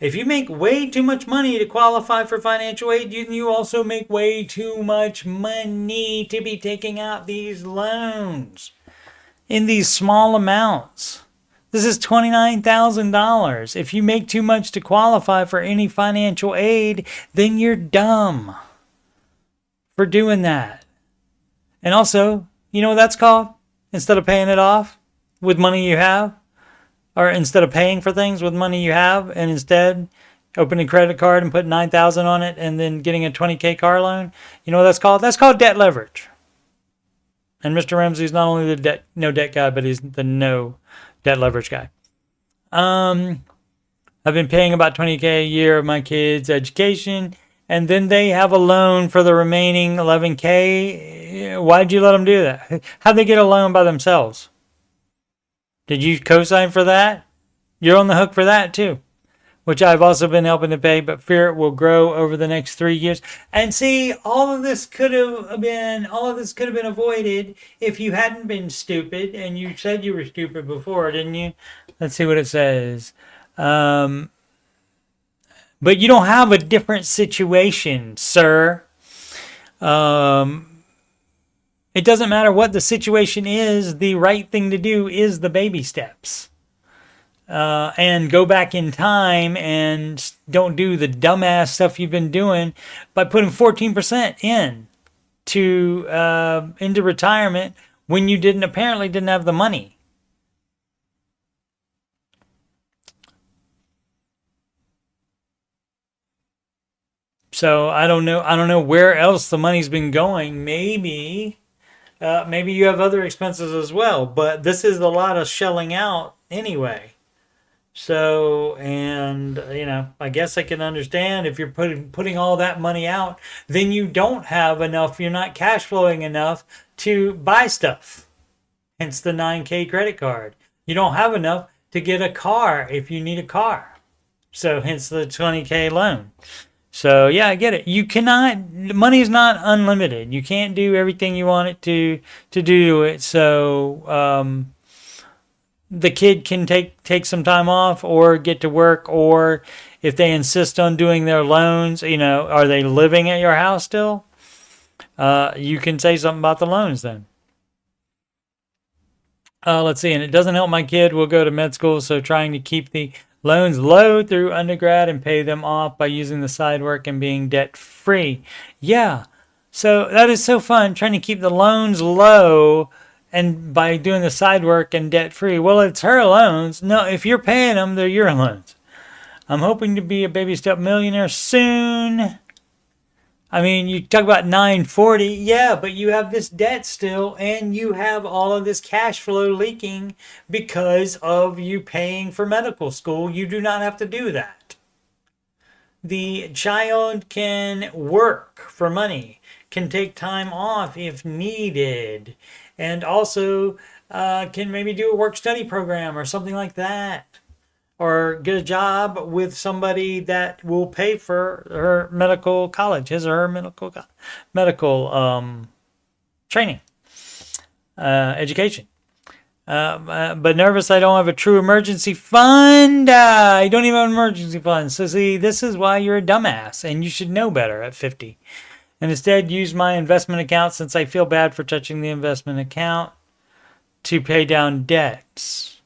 If you make way too much money to qualify for financial aid, you also make way too much money to be taking out these loans in these small amounts. This is $29,000. If you make too much to qualify for any financial aid, then you're dumb for doing that. And also, you know what that's called? Instead of paying it off with money you have, or instead of paying for things with money you have, and instead opening a credit card and putting $9,000 on it and then getting a $20K car loan, you know what that's called? That's called debt leverage. And Mr. Ramsey's not only the no debt guy, but he's the no debt leverage guy. I've been paying about $20K a year of my kids' education, and then they have a loan for the remaining $11K. Why'd you let them do that? How'd they get a loan by themselves? Did you co-sign for that? You're on the hook for that too, which I've also been helping to pay, but fear it will grow over the next 3 years. And see, all of this could have been avoided if you hadn't been stupid. And you said you were stupid before, didn't you? Let's see what it says. But you don't have a different situation, sir. It doesn't matter what the situation is. The right thing to do is the baby steps. And go back in time and don't do the dumbass stuff you've been doing by putting 14% into retirement when you apparently didn't have the money. So I don't know where else the money's been going. Maybe you have other expenses as well, but this is a lot of shelling out anyway. So, and I guess I can understand if you're putting all that money out, then you don't have enough. You're not cash flowing enough to buy stuff. Hence the 9K credit card. You don't have enough to get a car if you need a car. So hence the 20K loan. So yeah, I get it. You cannot, money is not unlimited. You can't do everything you want it to do it. So the kid can take some time off or get to work, or if they insist on doing their loans, are they living at your house still? You can say something about the loans then. Let's see, and it doesn't help my kid will go to med school, so trying to keep the loans low through undergrad and pay them off by using the side work and being debt free. Yeah, so that is so fun, trying to keep the loans low and by doing the side work and debt free. Well, it's her loans. No, if you're paying them, they're your loans. I'm hoping to be a baby step millionaire soon. I mean, you talk about 940. Yeah, but you have this debt still, and you have all of this cash flow leaking because of you paying for medical school. You do not have to do that. The child can work for money, can take time off if needed, and also can maybe do a work study program or something like that. Or get a job with somebody that will pay for her medical college, his or her medical training, education. But nervous I don't have a true emergency fund. I don't even have an emergency fund. So see, this is why you're a dumbass, and you should know better at 50. And instead use my investment account, since I feel bad for touching the investment account, to pay down debts.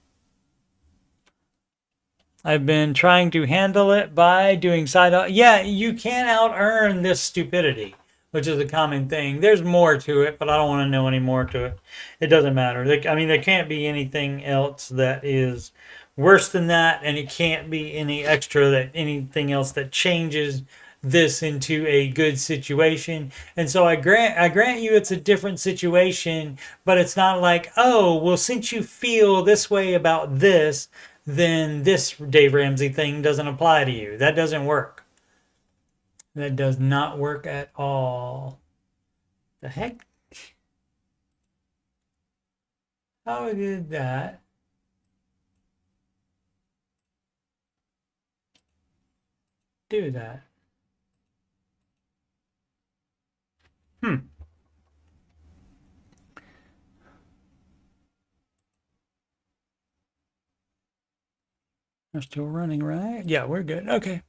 I've been trying to handle it by doing side. Yeah, you can't out earn this stupidity, which is a common thing. There's more to it, but I don't want to know any more to it. It doesn't matter. I mean, there can't be anything else that is worse than that, and it can't be any extra that anything else that changes this into a good situation. And so I grant you it's a different situation, but it's not like, oh, well, since you feel this way about this, then this Dave Ramsey thing doesn't apply to you. That doesn't work. That does not work at all. The heck? How did that? Do that? We're still running, right? Yeah, we're good. Okay.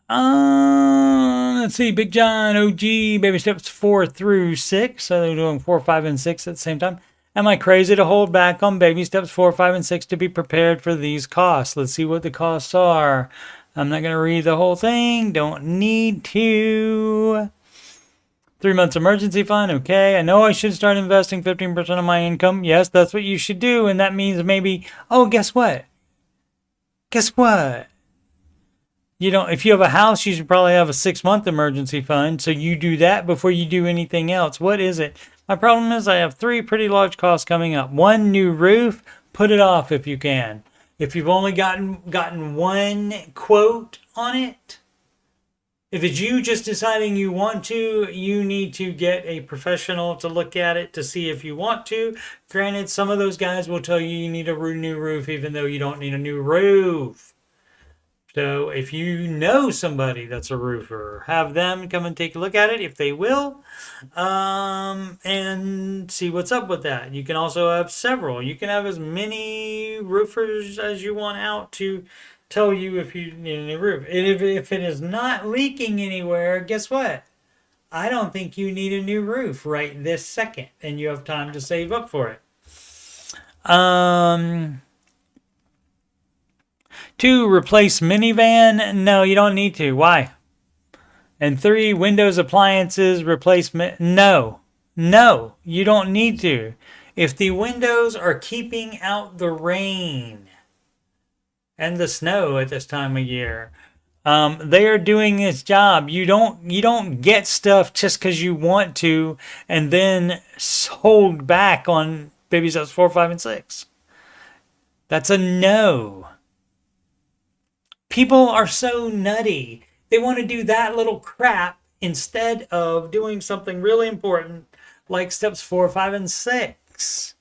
Let's see. Big John, OG, baby steps 4 through 6. So they're doing 4, 5, and 6 at the same time. Am I crazy to hold back on baby steps 4, 5, and 6 to be prepared for these costs? Let's see what the costs are. I'm not going to read the whole thing. Don't need to. 3 months emergency fund. Okay. I know I should start investing 15% of my income. Yes, that's what you should do. And that means maybe, oh, guess what? Guess what? You know, if you have a house, you should probably have a 6-month emergency fund. So you do that before you do anything else. What is it? My problem is I have 3 pretty large costs coming up. 1, new roof. Put it off if you can. If you've only gotten one quote on it, if it's you just deciding you want to, you need to get a professional to look at it to see if you want to. Granted, some of those guys will tell you need a new roof even though you don't need a new roof. So if you know somebody that's a roofer, have them come and take a look at it if they will, and see what's up with that. You can also have several. You can have as many roofers as you want out to tell you if you need a new roof. And if it is not leaking anywhere, guess what? I don't think you need a new roof right this second, and you have time to save up for it. 2, replace minivan. No, you don't need to. Why? And 3, Windows appliances replacement. No, you don't need to. If the windows are keeping out the rain and the snow at this time of year, they are doing its job. You don't get stuff just because you want to and then hold back on baby steps 4, 5, and 6. That's a no. People are so nutty. They want to do that little crap instead of doing something really important like steps 4, 5, and 6.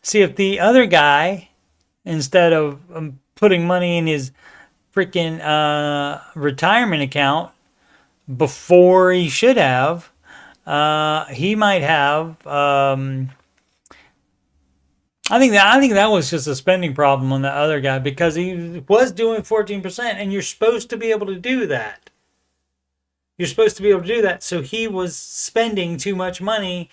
See, if the other guy, instead of putting money in his freaking retirement account before he should have, he might have. I think that was just a spending problem on the other guy because he was doing 14%, and you're supposed to be able to do that. You're supposed to be able to do that. So he was spending too much money,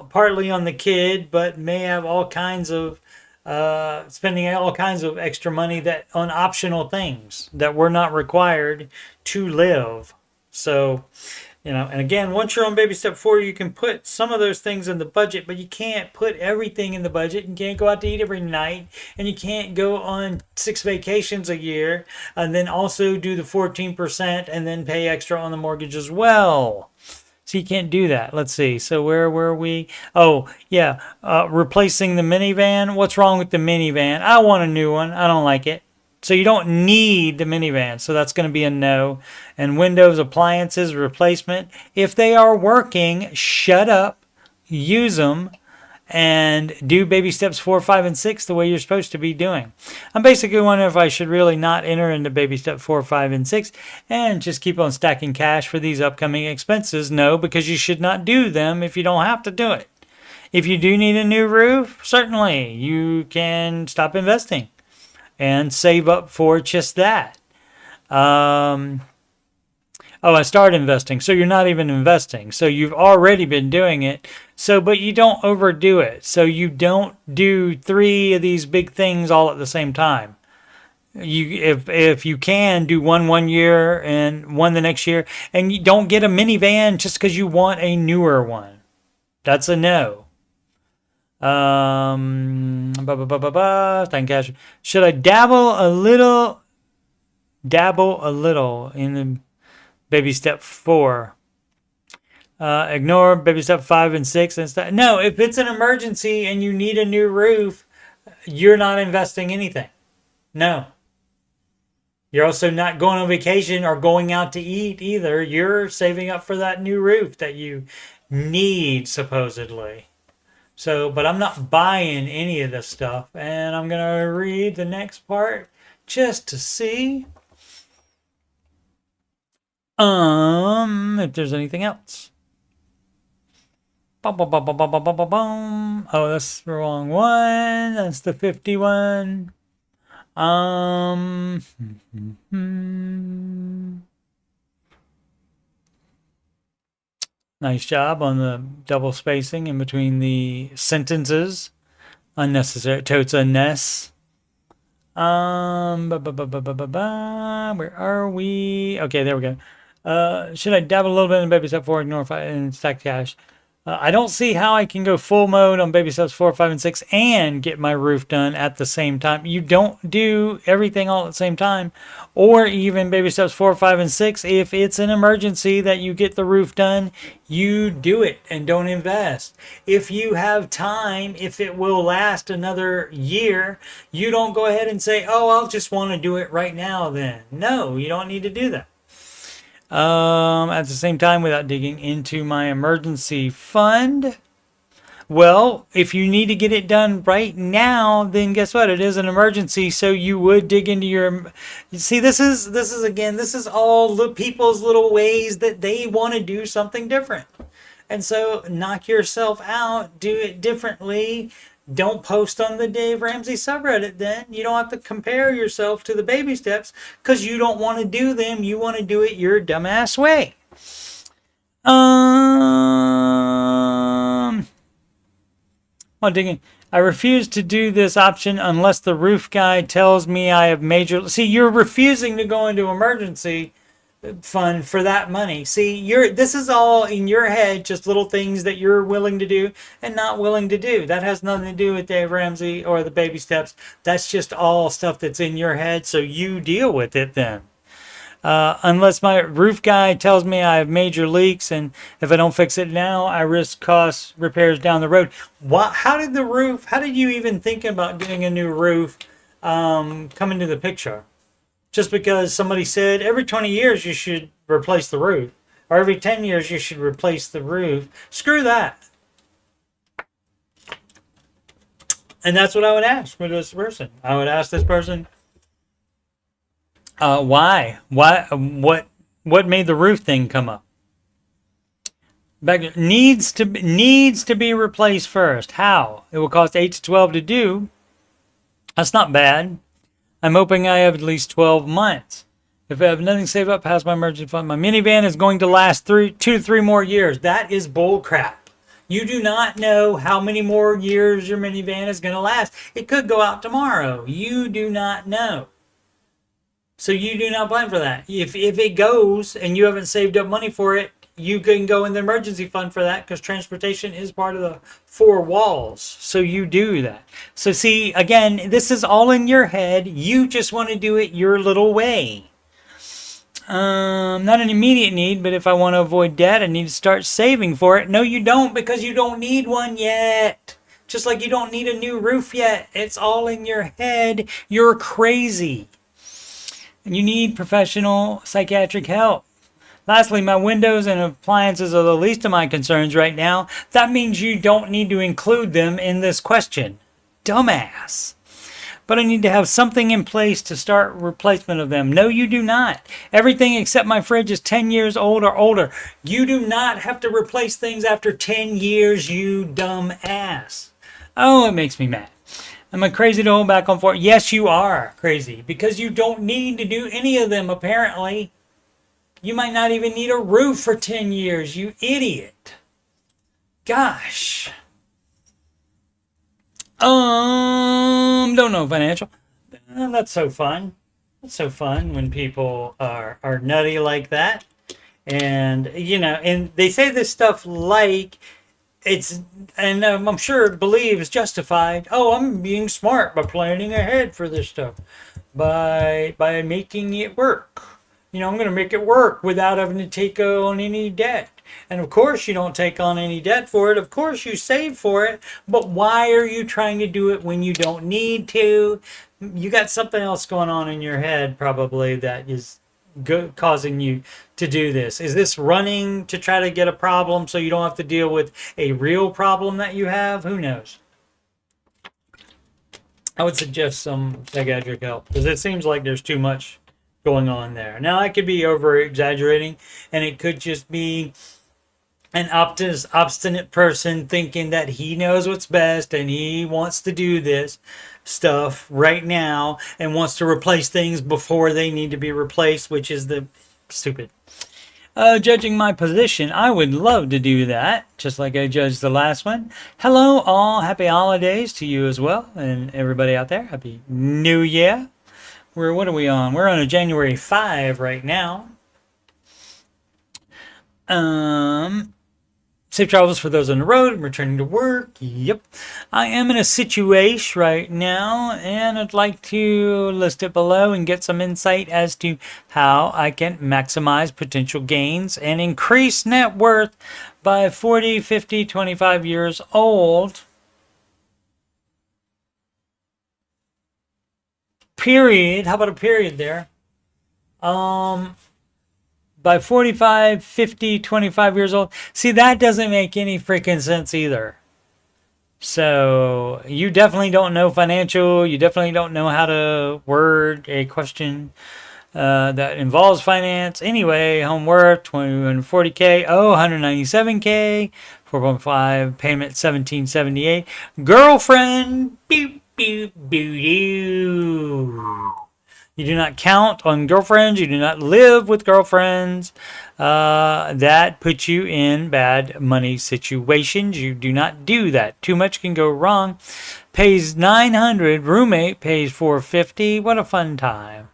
partly on the kid, but may have all kinds of spending all kinds of extra money that on optional things that were not required to live. So You know, and again, once you're on baby step 4, you can put some of those things in the budget, but you can't put everything in the budget. You can't go out to eat every night, and you can't go on 6 vacations a year, and then also do the 14% and then pay extra on the mortgage as well. So you can't do that. Let's see. So where were we? Oh, yeah. Replacing the minivan. What's wrong with the minivan? I want a new one. I don't like it. So you don't need the minivan. So that's going to be a no. And Windows appliances replacement. If they are working, shut up, use them, and do baby steps 4, 5, and 6 the way you're supposed to be doing. I'm basically wondering if I should really not enter into baby step 4, 5, and 6 and just keep on stacking cash for these upcoming expenses. No, because you should not do them if you don't have to do it. If you do need a new roof, certainly you can stop investing and save up for just that. Oh, I started investing. So you're not even investing. So you've already been doing it. So, but you don't overdo it. So you don't do 3 of these big things all at the same time. If you can do one year and one the next year, and you don't get a minivan just because you want a newer one. That's a no. Cash. Should I dabble a little in the baby step 4? Ignore baby step 5 and 6 and stuff. No, if it's an emergency and you need a new roof, you're not investing anything. No. You're also not going on vacation or going out to eat either. You're saving up for that new roof that you need, supposedly. So, but I'm not buying any of this stuff. And I'm going to read the next part just to see if there's anything else. Oh, that's the wrong one. That's the 51. Nice job on the double spacing in between the sentences. Unnecessary. Totes unness. Where are we? Okay, there we go. Should I dabble a little bit in baby step 4, ignore 5, and stack cash? I don't see how I can go full mode on baby steps 4, 5, and 6 and get my roof done at the same time. You don't do everything all at the same time, or even baby steps 4, 5, and 6. If it's an emergency that you get the roof done, you do it and don't invest. If you have time, if it will last another year, you don't go ahead and say, oh, I'll just want to do it right now then. No, you don't need to do that. At the same time, without digging into my emergency fund. Well, if you need to get it done right now, then guess what? It is an emergency, so you would dig into your. You see, this is all the people's little ways that they want to do something different, and so knock yourself out. Do it differently. Don't post on the Dave Ramsey subreddit then. You don't have to compare yourself to the baby steps because you don't want to do them. You want to do it your dumbass way. Well, digging. I refuse to do this option unless the roof guy tells me I have major... See, you're refusing to go into emergency fund for that money. See, this is all in your head, just little things that you're willing to do and not willing to do. That has nothing to do with Dave Ramsey or the baby steps. That's just all stuff that's in your head, so you deal with it then. Unless my roof guy tells me I have major leaks, and if I don't fix it now, I risk cost repairs down the road. How did you even think about getting a new roof come into the picture? Just because somebody said every 20 years you should replace the roof, or every 10 years you should replace the roof. Screw that. And that's what I would ask with this person. I would ask this person, why? What made the roof thing come up? Needs to be replaced first. How? It will cost 8 to 12 to do. That's not bad. I'm hoping I have at least 12 months. If I have nothing saved up past my emergency fund, my minivan is going to last 2 to 3 more years. That is bull crap. You do not know how many more years your minivan is going to last. It could go out tomorrow. You do not know. So you do not plan for that. If it goes and you haven't saved up money for it, you can go in the emergency fund for that because transportation is part of the four walls. So you do that. So see, again, this is all in your head. You just want to do it your little way. Not an immediate need, but if I want to avoid debt, I need to start saving for it. No, you don't, because you don't need one yet. Just like you don't need a new roof yet. It's all in your head. You're crazy. And you need professional psychiatric help. Lastly, my windows and appliances are the least of my concerns right now. That means you don't need to include them in this question. Dumbass. But I need to have something in place to start replacement of them. No, you do not. Everything except my fridge is 10 years old or older. You do not have to replace things after 10 years, you dumb ass. Oh, it makes me mad. Am I crazy to hold back on for it? Yes, you are crazy, because you don't need to do any of them, apparently. You might not even need a roof for 10 years, you idiot. Gosh. Don't know financial. That's so fun. That's so fun when people are nutty like that. And, you know, and they say this stuff like it's, and I'm sure it believes justified. Oh, I'm being smart by planning ahead for this stuff. By making it work. You know, I'm going to make it work without having to take on any debt. And of course you don't take on any debt for it. Of course you save for it. But why are you trying to do it when you don't need to? You got something else going on in your head probably that is causing you to do this. Is this running to try to get a problem so you don't have to deal with a real problem that you have? Who knows? I would suggest some psychiatric help because it seems like there's too much going on there. Now, I could be over exaggerating, and it could just be an obstinate person thinking that he knows what's best and he wants to do this stuff right now and wants to replace things before they need to be replaced, which is the stupid. Judging my position, I would love to do that, just like I judged the last one. Hello, all. Happy holidays to you as well, and everybody out there. Happy New Year. What are we on? We're on a January 5 right now. Safe travels for those on the road and returning to work. Yep. I am in a situation right now, and I'd like to list it below and get some insight as to how I can maximize potential gains and increase net worth by 40, 50, 25 years old. Period. How about a period there? By 45, 50, 25 years old. See, that doesn't make any freaking sense either. So you definitely don't know financial. You definitely don't know how to word a question that involves finance. Anyway, home worth, 240K. Oh, 197K. 4.5 payment, 1778. Girlfriend, beep, beep, boo, doo. You do not count on girlfriends. You do not live with girlfriends. That puts you in bad money situations. You do not do that. Too much can go wrong. Pays $900. Roommate pays $450. What a fun time.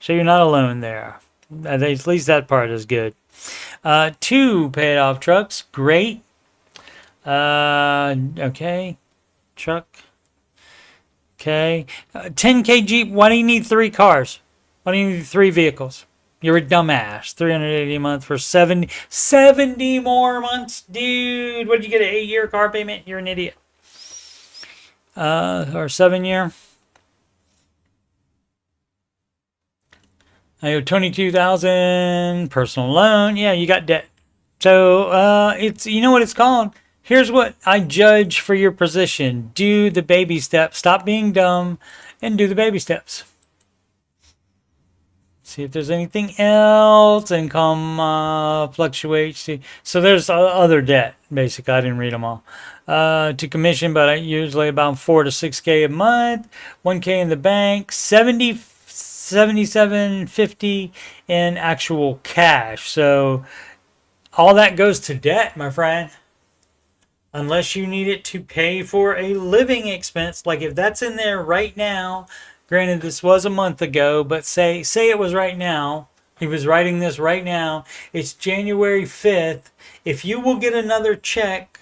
So you're not alone there. At least that part is good. 2 paid off trucks. Great. Okay. Truck. Okay. 10K Jeep. Why do you need 3 cars? Why do you need 3 vehicles? You're a dumbass. $380 a month for 70 more months. Dude, what did you get, an 8-year car payment? You're an idiot. Or 7-year. I owe $22,000 personal loan. Yeah, you got debt. So it's, you know what it's called? Here's what I judge for your position. Do the baby steps. Stop being dumb and do the baby steps. See if there's anything else. Income fluctuates. So there's other debt, basically. I didn't read them all. To commission, but I usually about 4 to 6K a month. 1K in the bank. 77.50 in actual cash. So all that goes to debt, my friend. Unless you need it to pay for a living expense. Like if that's in there right now, granted this was a month ago, but say it was right now, He was writing this right now. It's January 5th. If you will get another check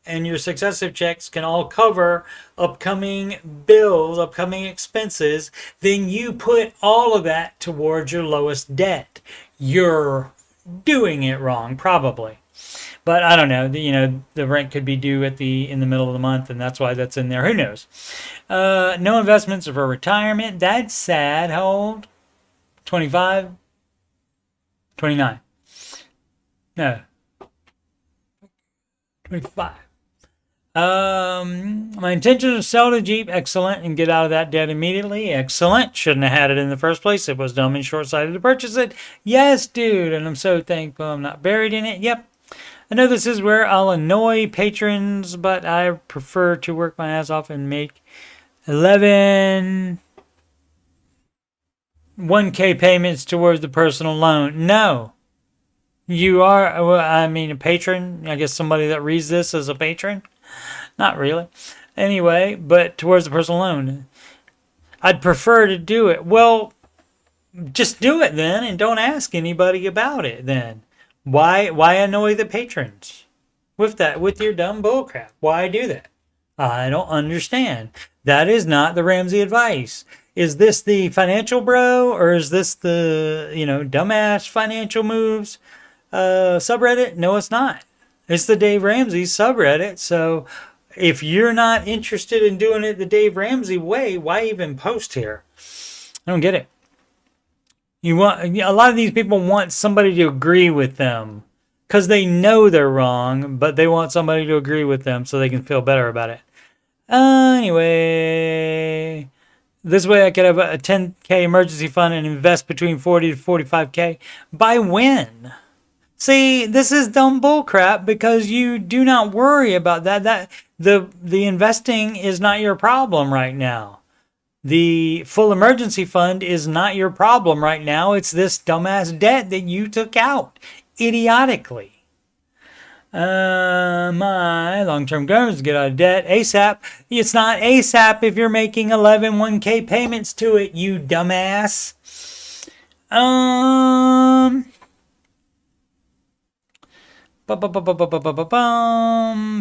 and your successive checks can all cover upcoming bills, upcoming expenses, then you put all of that towards your lowest debt. You're doing it wrong, probably. But I don't know. The rent could be due in the middle of the month, and that's why that's in there. Who knows? No investments for retirement. That's sad. How old? 25? 29. No. 25. My intention is to sell the Jeep. Excellent. And get out of that debt immediately. Excellent. Shouldn't have had it in the first place. It was dumb and short-sighted to purchase it. Yes, dude. And I'm so thankful I'm not buried in it. Yep. I know this is where I'll annoy patrons, but I prefer to work my ass off and make 11 1K payments towards the personal loan. No. You are, well, I mean, a patron. I guess somebody that reads this is a patron. Not really. Anyway, but towards the personal loan. I'd prefer to do it. Well, just do it then and don't ask anybody about it then. Why annoy the patrons with your dumb bullcrap? Why do that? I don't understand. That is not the Ramsey advice. Is this the financial bro, or is this the, dumbass financial moves subreddit? No, it's not. It's the Dave Ramsey subreddit. So if you're not interested in doing it the Dave Ramsey way, why even post here? I don't get it. A lot of these people want somebody to agree with them because they know they're wrong, but they want somebody to agree with them so they can feel better about it. Anyway, this way I could have a 10K emergency fund and invest between 40 to 45K. By when? See, this is dumb bullcrap because you do not worry about that. The investing is not your problem right now. The full emergency fund is not your problem right now. It's this dumbass debt that you took out idiotically. My long-term goal is to get out of debt ASAP. It's not ASAP if you're making 11 1K payments to it, you dumbass.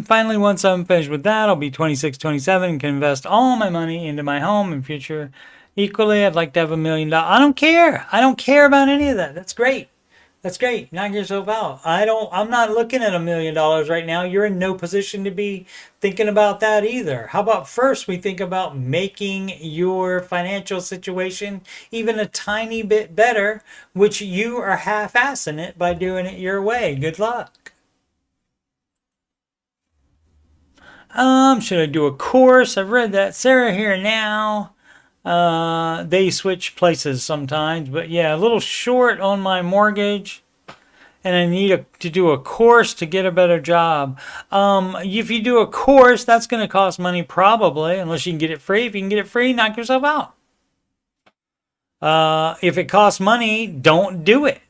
Finally, once I'm finished with that, I'll be 26, 27 and can invest all my money into my home and future equally. I'd like to have $1 million. I don't care. I don't care about any of that. That's great. That's great. Knock yourself out. I'm not looking at $1 million right now. You're in no position to be thinking about that either. How about first we think about making your financial situation even a tiny bit better, which you are half-assing it by doing it your way. Good luck. Should I do a course? I've read that. Sarah here now. They switch places sometimes, but yeah, a little short on my mortgage, and I need to do a course to get a better job. If you do a course, that's going to cost money probably, unless you can get it free. If you can get it free, knock yourself out. If it costs money, don't do it,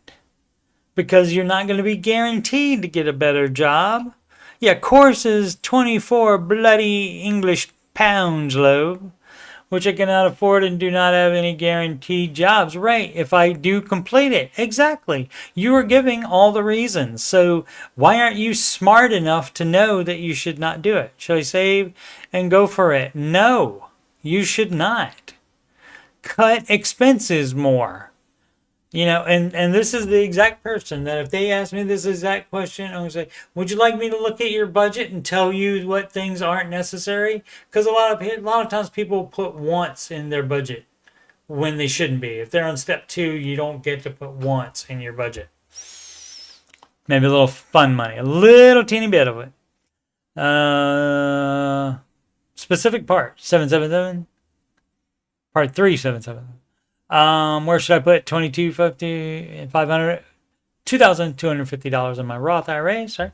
because you're not going to be guaranteed to get a better job. Yeah, course is 24 bloody English pounds, Loeb, which I cannot afford and do not have any guaranteed jobs. Right, if I do complete it. Exactly. You are giving all the reasons. So why aren't you smart enough to know that you should not do it? Shall I save and go for it? No, you should not. Cut expenses more. And this is the exact person that if they ask me this exact question, I'm going to say, would you like me to look at your budget and tell you what things aren't necessary? Because a lot of times people put wants in their budget when they shouldn't be. If they're on step 2, you don't get to put wants in your budget. Maybe a little fun money, a little teeny bit of it. Specific part, 777. Part 3, 777. Where should I put $2,250, $500, $2,250 in my Roth IRA? Sorry.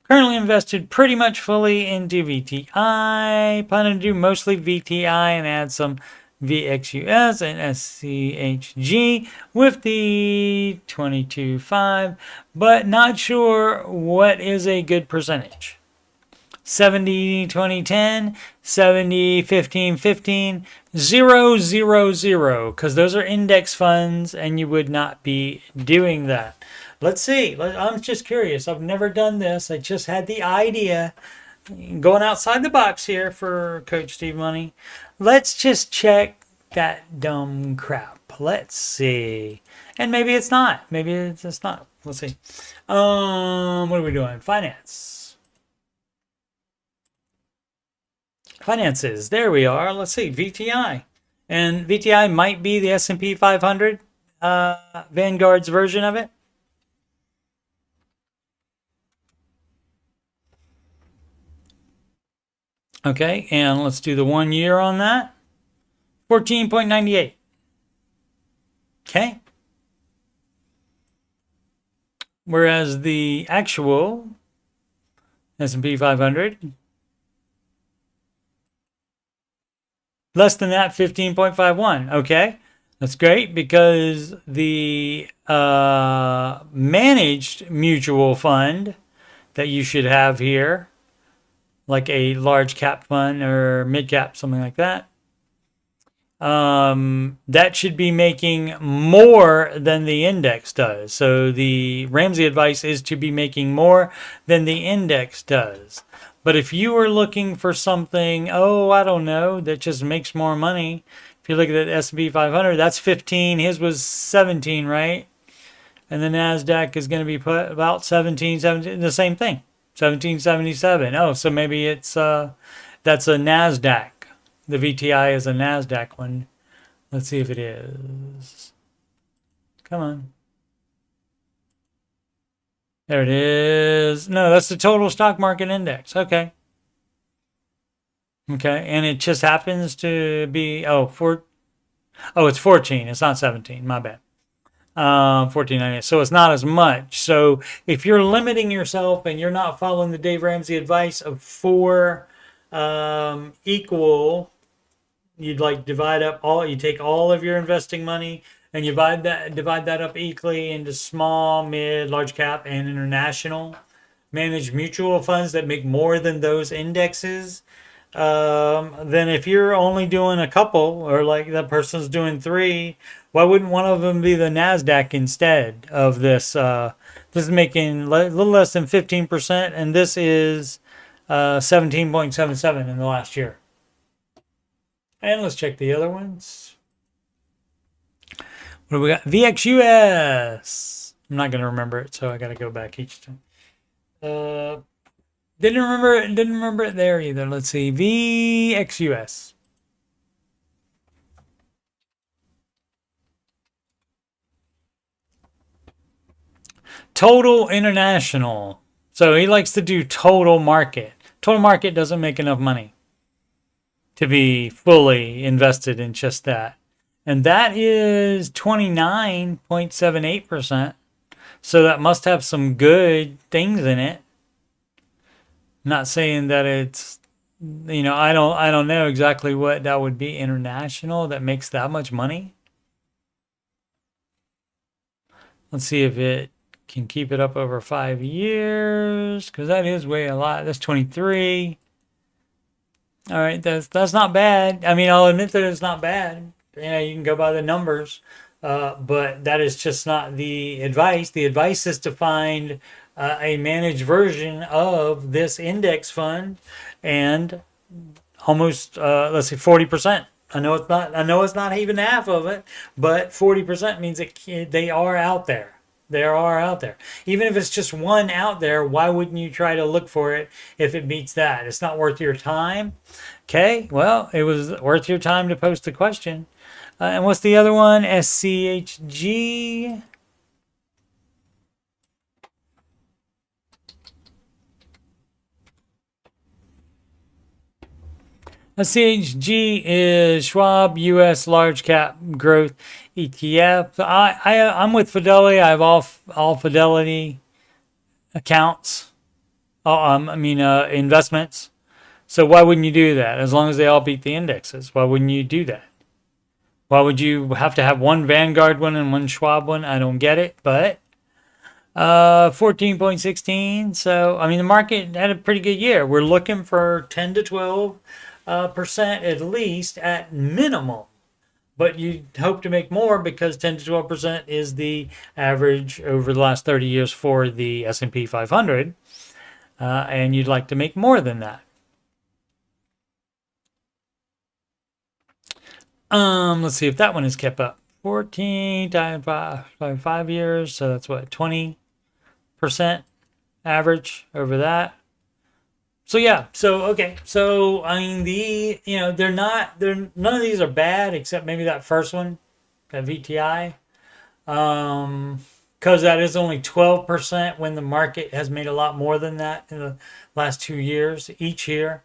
Currently invested pretty much fully into VTI. Planning to do mostly VTI and add some VXUS and SCHG with the 22.5, but not sure what is a good percentage. 70, 20, 10, 70, 15, 15, 0, 0, 0, because those are index funds and you would not be doing that. Let's see. I'm just curious. I've never done this. I just had the idea. Going outside the box here for Coach Steve Money. Let's just check that dumb crap. Let's see. And maybe it's not. Maybe it's just not. Let's see. What are we doing? Finance. Finances. There we are. Let's see. VTI. And VTI might be the S&P 500 Vanguard's version of it. Okay, and let's do the 1 year on that. 14.98. Okay. Whereas the actual S&P 500, less than that, 15.51. Okay, that's great because the managed mutual fund that you should have here, like a large cap fund or mid cap, something like that, that should be making more than the index does. So the Ramsey advice is to be making more than the index does. But if you were looking for something, I don't know, that just makes more money, if you look at the S&P 500, that's 15. His was 17, right? And the NASDAQ is going to be put about 17, the same thing. 1777. Oh, so maybe it's that's a NASDAQ. The VTI is a NASDAQ one. Let's see if it is. Come on. There it is. No, that's the total stock market index. Okay. Okay, and it just happens to be it's 14. It's not 17. My bad. 14.98. So it's not as much. So if you're limiting yourself and you're not following the Dave Ramsey advice of 4 equal, you'd like divide up you take all of your investing money and you divide that up equally into small, mid, large cap, and international managed mutual funds that make more than those indexes. Then if you're only doing a couple, or like that person's doing 3, why wouldn't one of them be the NASDAQ instead of this? This is making a little less than 15%, and this is 17.77 in the last year. And let's check the other ones. What do we got? VXUS. I'm not going to remember it, so I got to go back each time. Didn't remember it there either. Let's see. VXUS. Total international. So he likes to do total market. Total market doesn't make enough money to be fully invested in just that. And that is 29.78%. So that must have some good things in it. Not saying that it's, I don't know exactly what that would be international that makes that much money. Let's see if it can keep it up over 5 years, because that is way a lot. That's 23. All right, that's not bad. I mean, I'll admit that it's not bad. Yeah, you can go by the numbers, but that is just not the advice. The advice is to find a managed version of this index fund, and almost let's say 40%. I know it's not even half of it, but 40% means that they are out there. They are out there. Even if it's just one out there, why wouldn't you try to look for it if it beats that? It's not worth your time. Okay, well, it was worth your time to post the question. And what's the other one? SCHG. SCHG is Schwab U.S. Large Cap Growth ETF. I'm with Fidelity. I have all Fidelity accounts. Investments. So why wouldn't you do that? As long as they all beat the indexes, why wouldn't you do that? Why would you have to have one Vanguard one and one Schwab one? I don't get it, but 14.16. So, I mean, the market had a pretty good year. We're looking for 10 to 12 percent at least at minimum. But you hope to make more because 10 to 12% is the average over the last 30 years for the S&P 500. And you'd like to make more than that. Let's see if that one is kept up. 14 times 5 years. So that's what, 20% average over that. So yeah, so okay, so I mean they're none of these are bad except maybe that first one, that VTI, because that is only 12% when the market has made a lot more than that in the last 2 years each year.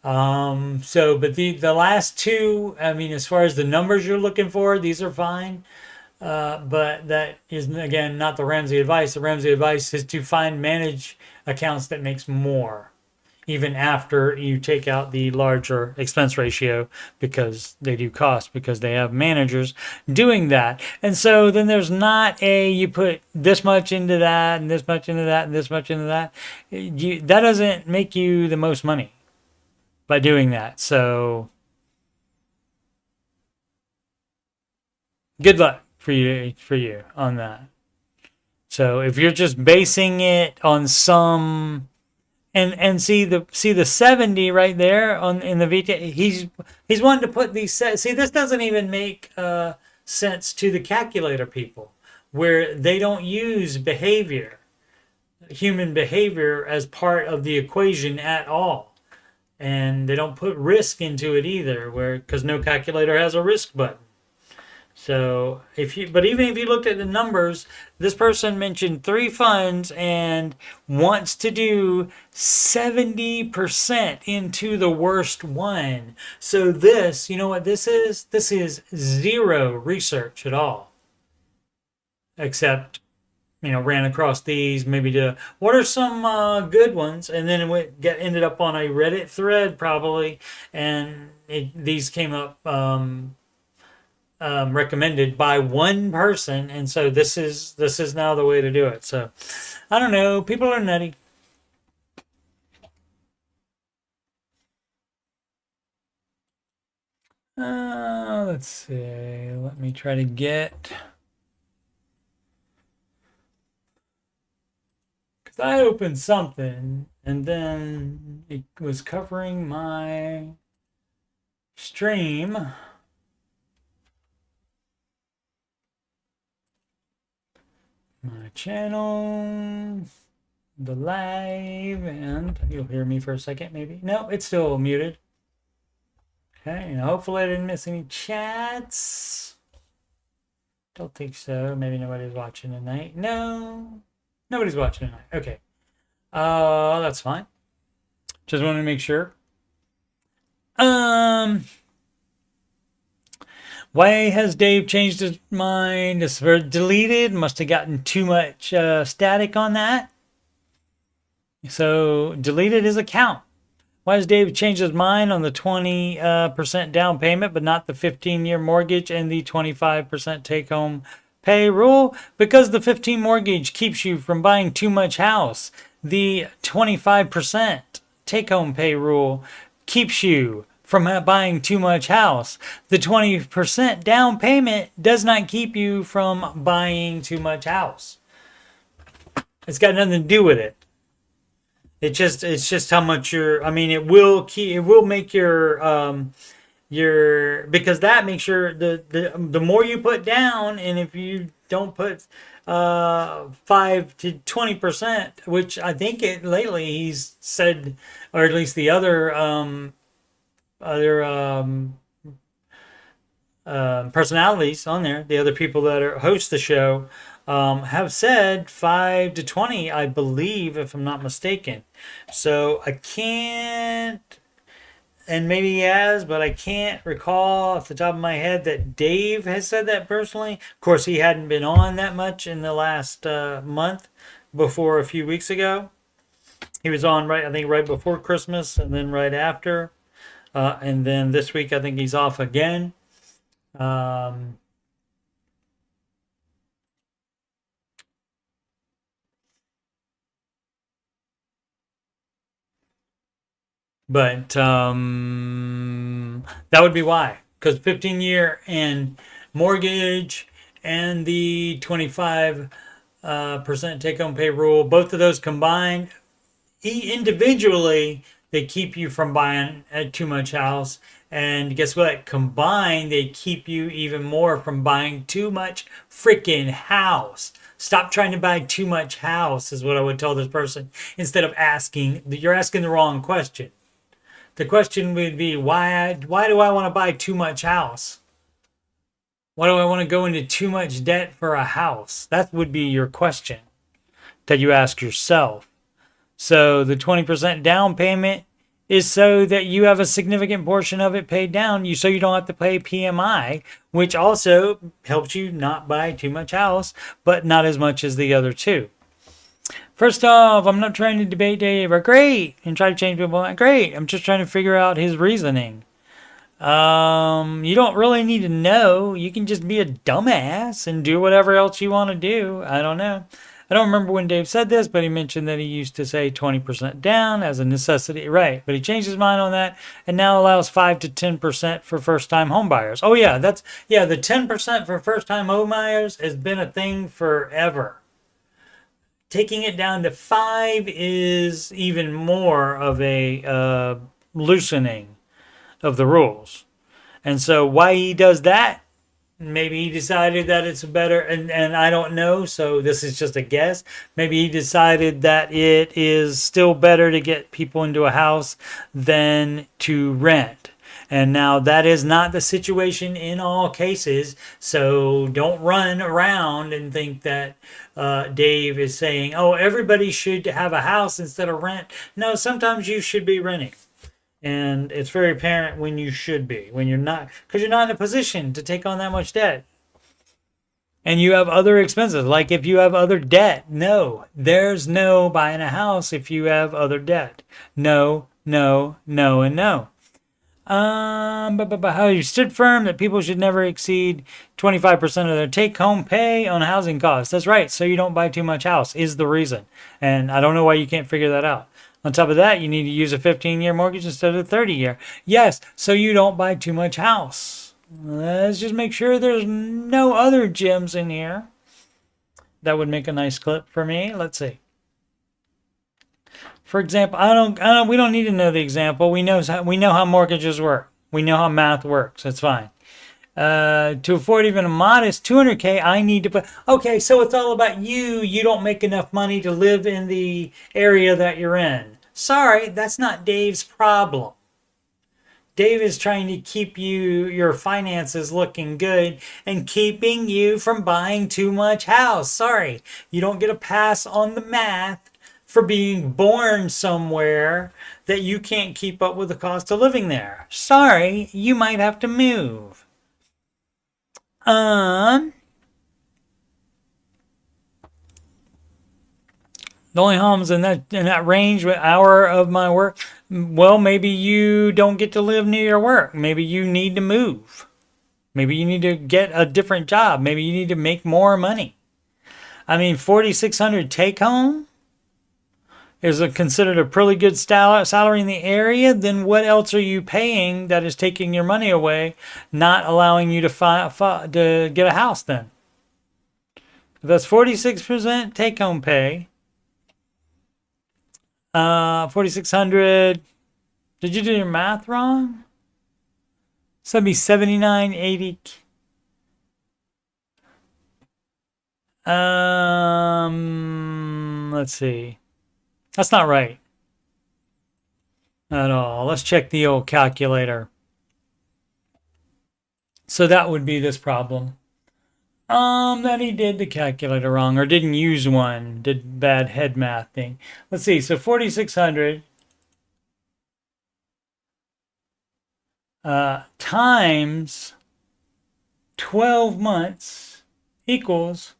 So but the last two, I mean, as far as the numbers you're looking for, these are fine. But that is again not the Ramsey advice. The Ramsey advice is to manage accounts that makes more, even after you take out the larger expense ratio, because they do cost, because they have managers doing that. And so then there's not you put this much into that and this much into that and this much into that. That doesn't make you the most money by doing that. So good luck for you on that. So if you're just basing it on some and see the 70 right there in the VT, he's wanting to put these see, this doesn't even make sense to the calculator people, where they don't use human behavior as part of the equation at all, and they don't put risk into it either, because no calculator has a risk button. So but even if you looked at the numbers, this person mentioned 3 funds and wants to do 70% into the worst one. So this, you know what this is? This is zero research at all. Except, ran across these, maybe to what are some good ones, and then ended up on a Reddit thread probably, and these came up recommended by one person, and so this is now the way to do it. So I don't know, people are nutty. Let's see, let me try to get, because I opened something and then it was covering my stream. My channel, the live, and you'll hear me for a second maybe. No, it's still muted. Okay, and hopefully I didn't miss any chats. Don't think so. Maybe nobody's watching tonight. No, nobody's watching tonight. Okay, that's fine. Just wanted to make sure. Why has Dave changed his mind? It's deleted. Must have gotten too much static on that. So deleted his account. Why has Dave changed his mind on the 20% down payment, but not the 15-year mortgage and the 25% take-home pay rule? Because the 15 mortgage keeps you from buying too much house. The 25% take-home pay rule keeps you from buying too much house. The 20% down payment does not keep you from buying too much house. It's got nothing to do with it. It's just how much it will make your because that makes sure the more you put down, and if you don't put 5 to 20%, which I think lately he's said, or at least the other personalities on there, the other people that host the show, have said 5 to 20, I believe, if I'm not mistaken. So I can't, and maybe he has, but I can't recall off the top of my head that Dave has said that personally. Of course, he hadn't been on that much in the last month before a few weeks ago. He was on right before Christmas and then right after. And then this week, I think he's off again. But that would be why. Because 15-year and mortgage and the 25% take-home pay rule, both of those combined, individually, they keep you from buying too much house. And guess what? Combined, they keep you even more from buying too much freaking house. Stop trying to buy too much house, is what I would tell this person. Instead of asking, you're asking the wrong question. The question would be, why do I want to buy too much house? Why do I want to go into too much debt for a house? That would be your question that you ask yourself. So the 20% down payment is so that you have a significant portion of it paid down, so you don't have to pay PMI, which also helps you not buy too much house, but not as much as the other two. First off, I'm not trying to debate Dave, or great, and try to change people. Great, I'm just trying to figure out his reasoning. You don't really need to know. You can just be a dumbass and do whatever else you want to do. I don't know. I don't remember when Dave said this, but he mentioned that he used to say 20% down as a necessity. Right, but he changed his mind on that and now allows 5 to 10% for first-time home buyers. Oh, yeah, the 10% for first-time home buyers has been a thing forever. Taking it down to 5 is even more of a loosening of the rules. And so why he does that, maybe he decided that it's better, and I don't know, so this is just a guess. Maybe he decided that it is still better to get people into a house than to rent. And now that is not the situation in all cases, so don't run around and think that Dave is saying, oh, everybody should have a house instead of rent. No, sometimes you should be renting. And it's very apparent when you should be, when you're not, because you're not in a position to take on that much debt. And you have other expenses, like if you have other debt. No, there's no buying a house if you have other debt. No, no, no, and no. How you stood firm that people should never exceed 25% of their take-home pay on housing costs. That's right, so you don't buy too much house is the reason. And I don't know why you can't figure that out. On top of that, you need to use a 15-year mortgage instead of a 30-year. Yes, so you don't buy too much house. Let's just make sure there's no other gems in here. That would make a nice clip for me. Let's see. For example, we don't need to know the example. We know how mortgages work. We know how math works. That's fine. To afford even a modest 200K, I need to put. Okay, so it's all about you. You don't make enough money to live in the area that you're in. Sorry, that's not Dave's problem. Dave is trying to keep your finances looking good and keeping you from buying too much house. Sorry, you don't get a pass on the math for being born somewhere that you can't keep up with the cost of living there. Sorry, you might have to move. The only homes in that range with hour of my work, well, maybe you don't get to live near your work. Maybe you need to move. Maybe you need to get a different job. Maybe you need to make more money. I mean, $4,600 take home is considered a pretty good salary in the area. Then what else are you paying that is taking your money away, not allowing you to get a house then? If that's 46% take home pay, 4,600. Did you do your math wrong? So that'd be 79.80. Let's see. That's not right at all. Let's check the old calculator. So that would be this problem. That he did the calculator wrong or didn't use one, did bad head math thing. Let's see, so 4,600 times 12 months equals,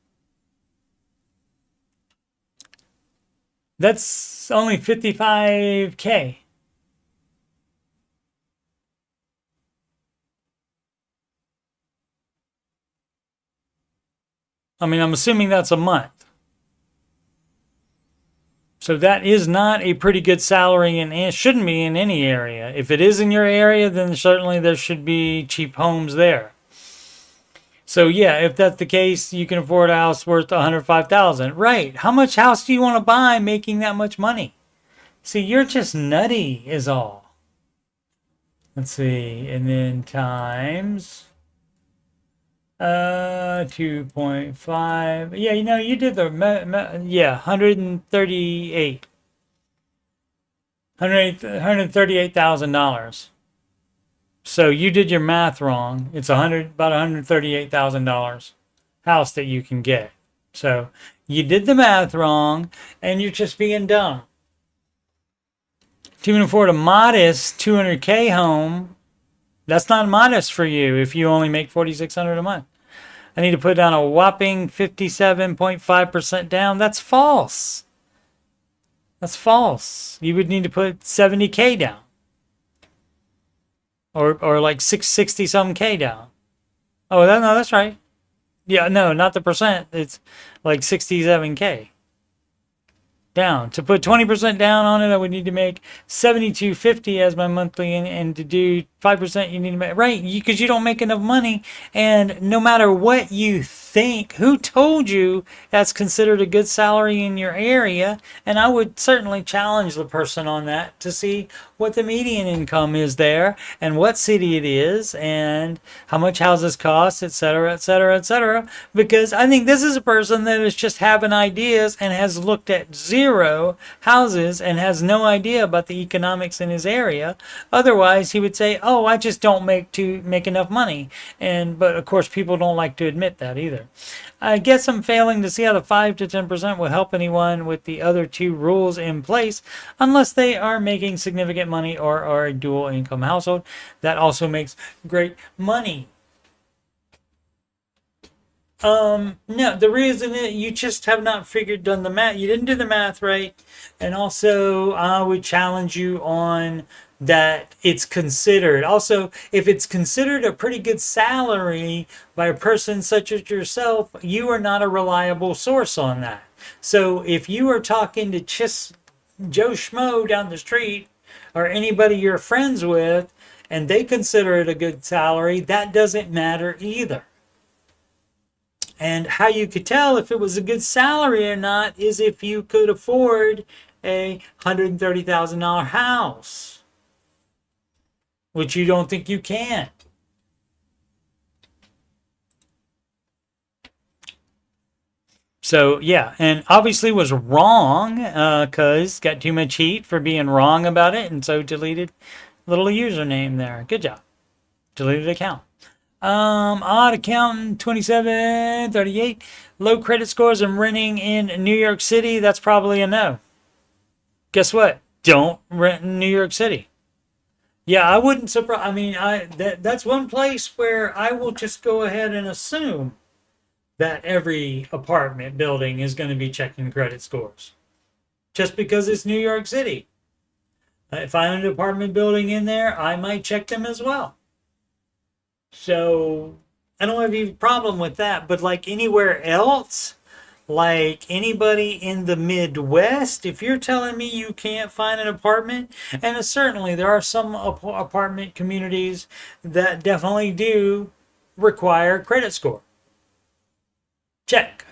that's only 55K. I mean, I'm assuming that's a month. So that is not a pretty good salary, and it shouldn't be in any area. If it is in your area, then certainly there should be cheap homes there. So yeah, if that's the case, you can afford a house worth $105,000. Right. How much house do you want to buy making that much money? See, you're just nutty is all. Let's see. And then times 2.5. Yeah, you did the 138,000. So you did your math wrong. It's about $138,000 house that you can get. So you did the math wrong, and you're just being dumb. To even afford a modest $200K home, that's not modest for you if you only make $4,600 a month. I need to put down a whopping 57.5% down. That's false. That's false. You would need to put 70K down. Or like 660 some K down. Oh, no, that's right. Yeah, no, not the percent. It's like 67K down. To put 20% down on it, I would need to make $7,250 as my monthly, and to do 5%, you need to make, right, because you don't make enough money. And no matter what you think, who told you that's considered a good salary in your area? And I would certainly challenge the person on that to see what the median income is there, and what city it is, and how much houses cost, etc., etc., etc. Because I think this is a person that is just having ideas and has looked at zero houses and has no idea about the economics in his area. Otherwise, he would say, "Oh, I just don't make enough money." But of course, people don't like to admit that either. I guess I'm failing to see how the 5 to 10% will help anyone with the other two rules in place, unless they are making significant money or are a dual income household that also makes great money. No, the reason is you just have not done the math. You didn't do the math right. And also, I would challenge you on that it's considered. Also, if it's considered a pretty good salary by a person such as yourself, you are not a reliable source on that. So if you are talking to just Joe Schmo down the street, or anybody you're friends with, and they consider it a good salary, that doesn't matter either. And how you could tell if it was a good salary or not is if you could afford a $130,000 house, which you don't think you can. So yeah, and obviously was wrong, because got too much heat for being wrong about it, and so deleted little username there. Good job. Deleted account. Odd accountant 2738. Low credit scores and renting in New York City. That's probably a no. Guess what? Don't rent in New York City. Yeah, I wouldn't surprise. I mean, that's one place where I will just go ahead and assume that every apartment building is going to be checking credit scores, just because it's New York City. If I own an apartment building in there, I might check them as well. So I don't have any problem with that. But like anywhere else, like anybody in the Midwest, if you're telling me you can't find an apartment, and certainly there are some apartment communities that definitely do require credit score. Check.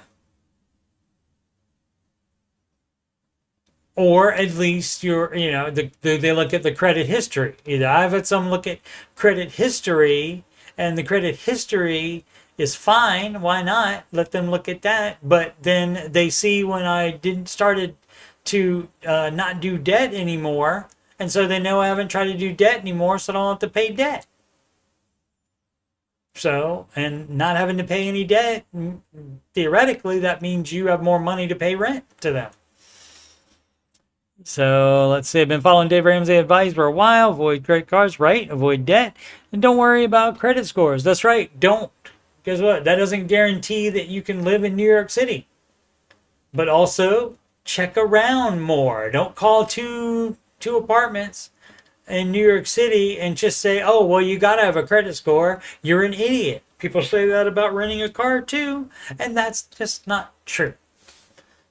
Or at least they look at the credit history. Either I've had some look at credit history, and the credit history is fine. Why not? Let them look at that. But then they see when I started to not do debt anymore, and so they know I haven't tried to do debt anymore, so I don't have to pay debt. So, and not having to pay any debt, theoretically, that means you have more money to pay rent to them. So let's see, I've been following Dave Ramsey advice for a while. Avoid credit cards, right? Avoid debt. And don't worry about credit scores. That's right. Don't. Guess what? That doesn't guarantee that you can live in New York City. But also, check around more. Don't call two apartments in New York City and just say, oh, well, you got to have a credit score. You're an idiot. People say that about renting a car too. And that's just not true.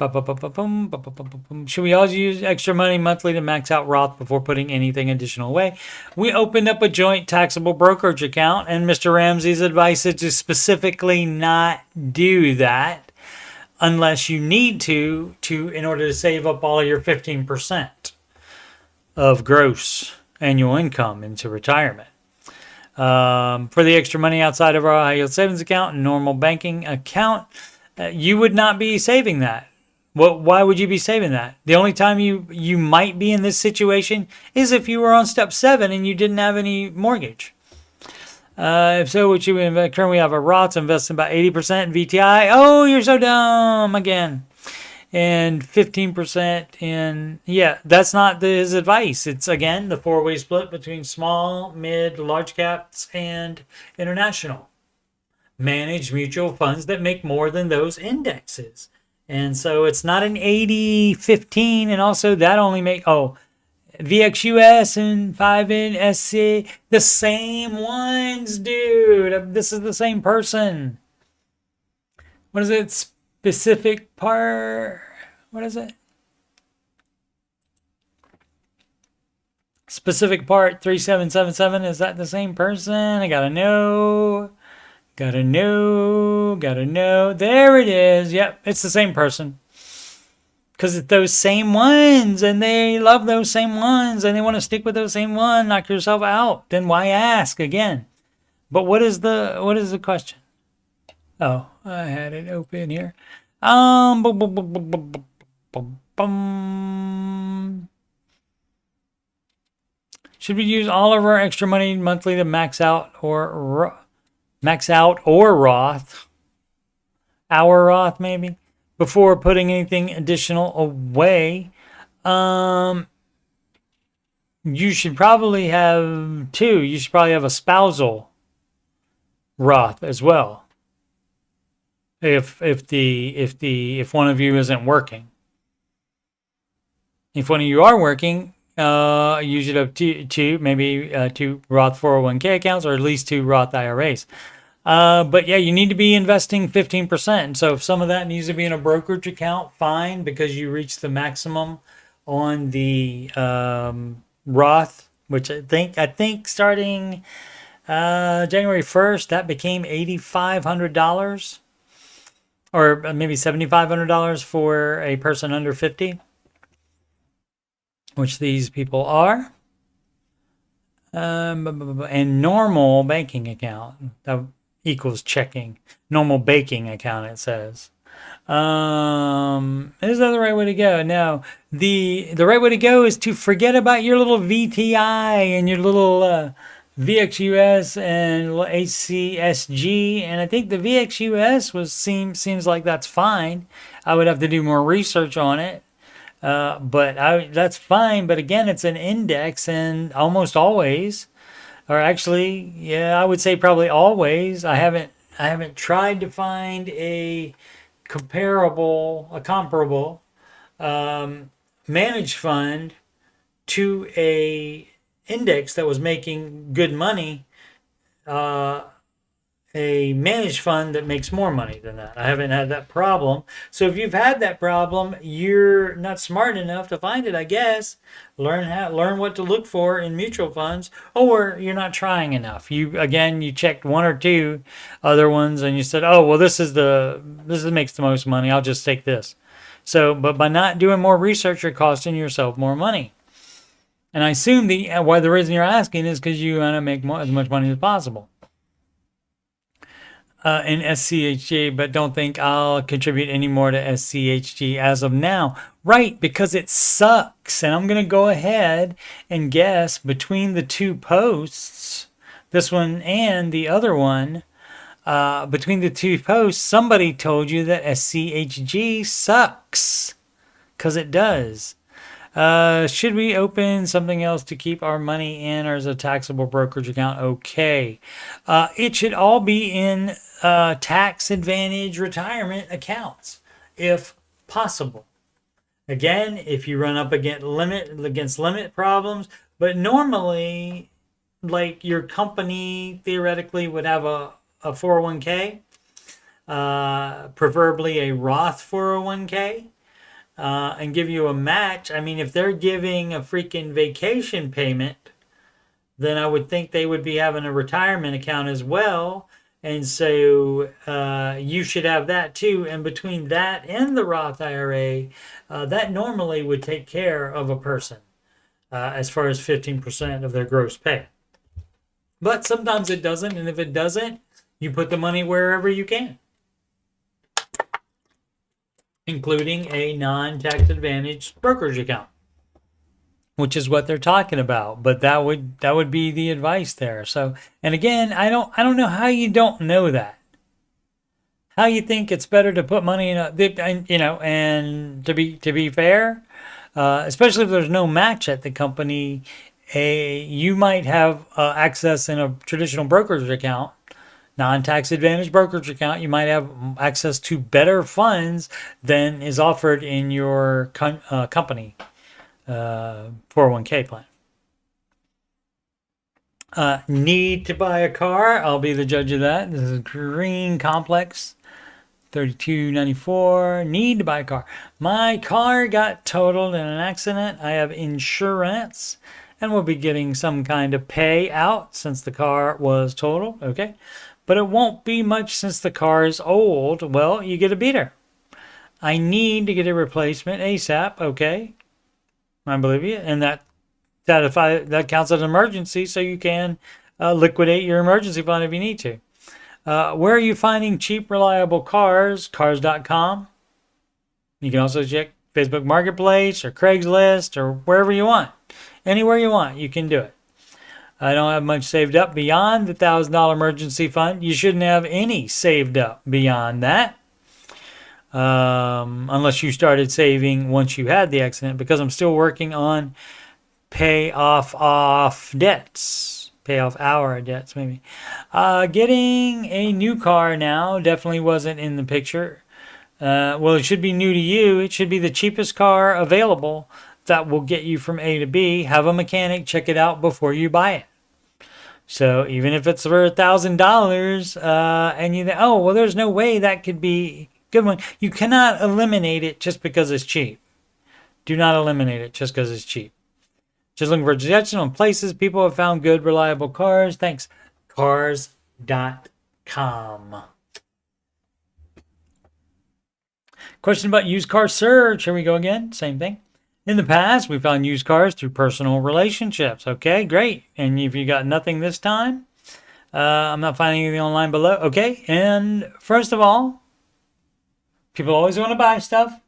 Should we always use extra money monthly to max out Roth before putting anything additional away? We opened up a joint taxable brokerage account, and Mr. Ramsey's advice is to specifically not do that unless you need to in order to save up all of your 15% of gross annual income into retirement. For the extra money outside of our high yield savings account and normal banking account, you would not be saving that. Well, why would you be saving that? The only time you might be in this situation is if you were on step 7 and you didn't have any mortgage. If so, would you invest? Currently, we have a Roth investing about 80% in VTI. Oh, you're so dumb again. And 15% in, yeah, that's not his advice. It's, again, the 4-way split between small, mid, large caps, and international. Manage mutual funds that make more than those indexes. And so it's not an 80-15, and also that only make, VXUS and 5N SC, the same ones, dude. This is the same person. What is it? Specific part, what is it? Specific part 3777, is that the same person? I gotta know. There it is. Yep, it's the same person. Because it's those same ones, and they love those same ones, and they want to stick with those same one. Knock yourself out. Then why ask again? But what is the question? Oh, I had it open here. Should we use all of our extra money monthly to max out or Roth? Our Roth, maybe, before putting anything additional away? You should probably have two. You should probably have a spousal Roth as well. If one of you isn't working. If one of you are working, you should have two Roth 401k accounts, or at least 2 Roth IRAs. But yeah, you need to be investing 15%. So if some of that needs to be in a brokerage account, fine, because you reach the maximum on the Roth, which I think starting January 1st, that became $8,500. Or maybe $7,500 for a person under 50, which these people are. And normal banking account, that equals checking. Normal banking account, it says. Is that the right way to go? No. The right way to go is to forget about your little VTI and your little VXUS and HCSG, and I think the VXUS seems like that's fine. I would have to do more research on it, but that's fine. But again, it's an index, and almost always, or actually, yeah, I would say probably always. I haven't tried to find a comparable managed fund to a index that was making good money, a managed fund that makes more money than that. I haven't had that problem. So if you've had that problem, you're not smart enough to find it, I guess. Learn what to look for in mutual funds, or you're not trying enough. You checked 1 or 2 other ones and you said, "Oh, well, this makes the most money. I'll just take this." So, but by not doing more research, you're costing yourself more money. And I assume the reason you're asking is because you want to make as much money as possible in SCHG, but don't think I'll contribute any more to SCHG as of now. Right, because it sucks. And I'm going to go ahead and guess between the 2 posts, this one and the other one, between the 2 posts, somebody told you that SCHG sucks, because it does. Should we open something else to keep our money in, or is a taxable brokerage account okay? It should all be in tax advantage retirement accounts, if possible. Again, if you run up against limit problems, but normally, like, your company theoretically would have a 401k, preferably a Roth 401k. and give you a match. I mean, if they're giving a freaking vacation payment, then I would think they would be having a retirement account as well. And so you should have that too. And between that and the Roth IRA, that normally would take care of a person as far as 15% of their gross pay. But sometimes it doesn't. And if it doesn't, you put the money wherever you can, including a non-tax advantaged brokerage account, which is what they're talking about. But that would be the advice there. So, and again, I don't know how you don't know that. How you think it's better to put money in and to be fair, especially if there's no match at the company, you might have access in a traditional brokerage account, non-tax advantage brokerage account. You might have access to better funds than is offered in your company 401k plan. Need to buy a car. I'll be the judge of that. This is Green Complex, $32.94. Need to buy a car. My car got totaled in an accident. I have insurance and will be getting some kind of payout since the car was totaled. Okay. But it won't be much since the car is old. Well, you get a beater. I need to get a replacement ASAP. Okay. I believe you. And that counts as an emergency, so you can liquidate your emergency fund if you need to. Where are you finding cheap, reliable cars? Cars.com. You can also check Facebook Marketplace or Craigslist or wherever you want. Anywhere you want, you can do it. I don't have much saved up beyond the $1,000 emergency fund. You shouldn't have any saved up beyond that. Unless you started saving once you had the accident, because I'm still working on pay off debts. Pay off our debts, maybe. Getting a new car now definitely wasn't in the picture. Well, it should be new to you. It should be the cheapest car available that will get you from A to B. Have a mechanic check it out before you buy it. So even if it's for $1,000 and you think, oh, well, there's no way that could be a good one. You cannot eliminate it just because it's cheap. Do not eliminate it just because it's cheap. Just looking for suggestions on places people have found good, reliable cars. Thanks. Cars.com. Question about used car search. Here we go again. Same thing. In the past, we found used cars through personal relationships. Okay, great. And if you got nothing this time, I'm not finding anything online below. Okay, and first of all, people always want to buy stuff.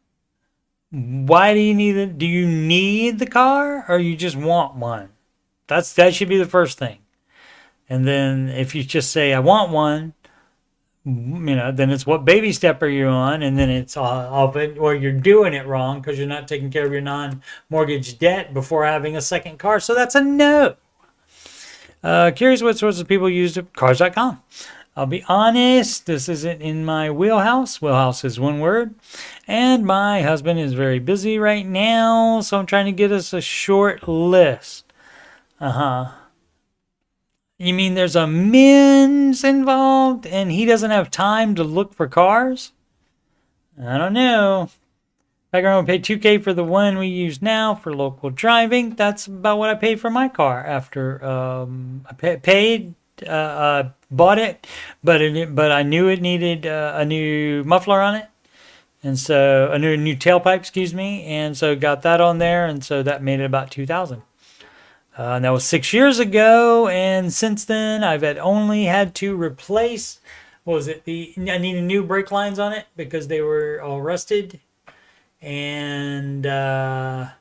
Why do you need it? Do you need the car or you just want one? That should be the first thing. And then if you just say, I want one, then it's what baby step are you on? And then it's off it, or you're doing it wrong because you're not taking care of your non-mortgage debt before having a second car. So that's a no. Curious what sorts of people use Cars.com. I'll be honest, this isn't in my wheelhouse. Wheelhouse is one word. And my husband is very busy right now, so I'm trying to get us a short list. You mean there's a men's involved and he doesn't have time to look for cars? I don't know. If I pay $2,000 for the one we use now for local driving, that's about what I paid for my car after I bought it, but I knew it needed a new muffler on it, and so a new tailpipe, excuse me, and so got that on there, and so that made it about $2,000. And that was 6 years ago, and since then I've only had to replace, I needed new brake lines on it because they were all rusted, and that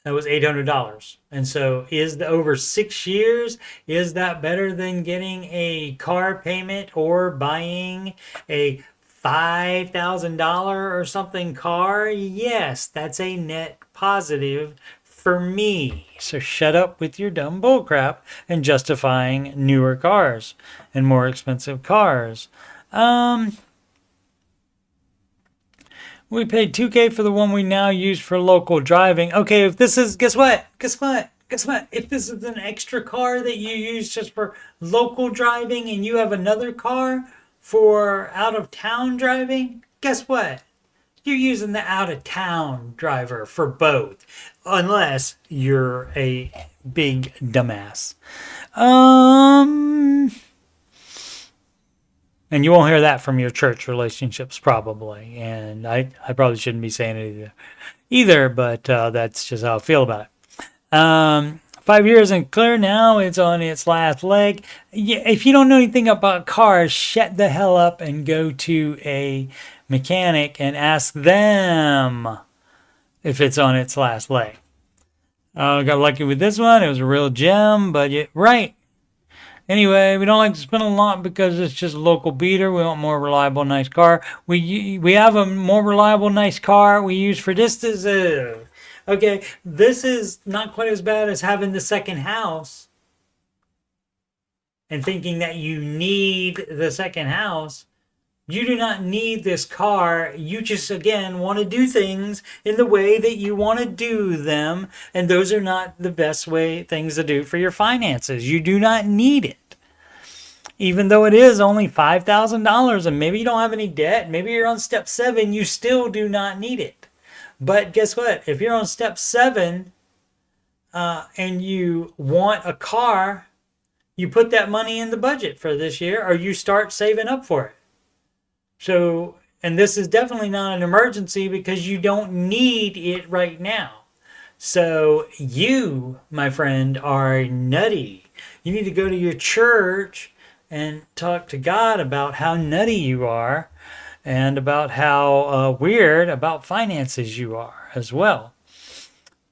was $800. And so over 6 years, is that better than getting a car payment or buying a $5,000 or something car? Yes, that's a net positive for me. So shut up with your dumb bullcrap and justifying newer cars and more expensive cars. We paid $2,000 for the one we now use for local driving. Okay, if this is, guess what? If this is an extra car that you use just for local driving and you have another car for out of town driving, guess what? You're using the out-of-town driver for both, unless you're a big dumbass. And you won't hear that from your church relationships, probably. And I probably shouldn't be saying it either, but that's just how I feel about it. 5 years and clear now. It's on its last leg. Yeah, if you don't know anything about cars, shut the hell up and go to a mechanic and ask them if it's on its last leg. Got lucky with this one. It was a real gem, but right. Anyway, we don't like to spend a lot because it's just a local beater. We want more reliable, nice car. We have a more reliable, nice car we use for distances. Okay, this is not quite as bad as having the second house and thinking that you need the second house. You do not need this car. You just, again, want to do things in the way that you want to do them. And those are not the best things to do for your finances. You do not need it. Even though it is only $5,000 and maybe you don't have any debt, maybe you're on step 7, you still do not need it. But guess what? If you're on step 7 and you want a car, you put that money in the budget for this year or you start saving up for it. So, and this is definitely not an emergency because you don't need it right now. So you, my friend, are nutty. You need to go to your church and talk to God about how nutty you are and about how weird about finances you are as well.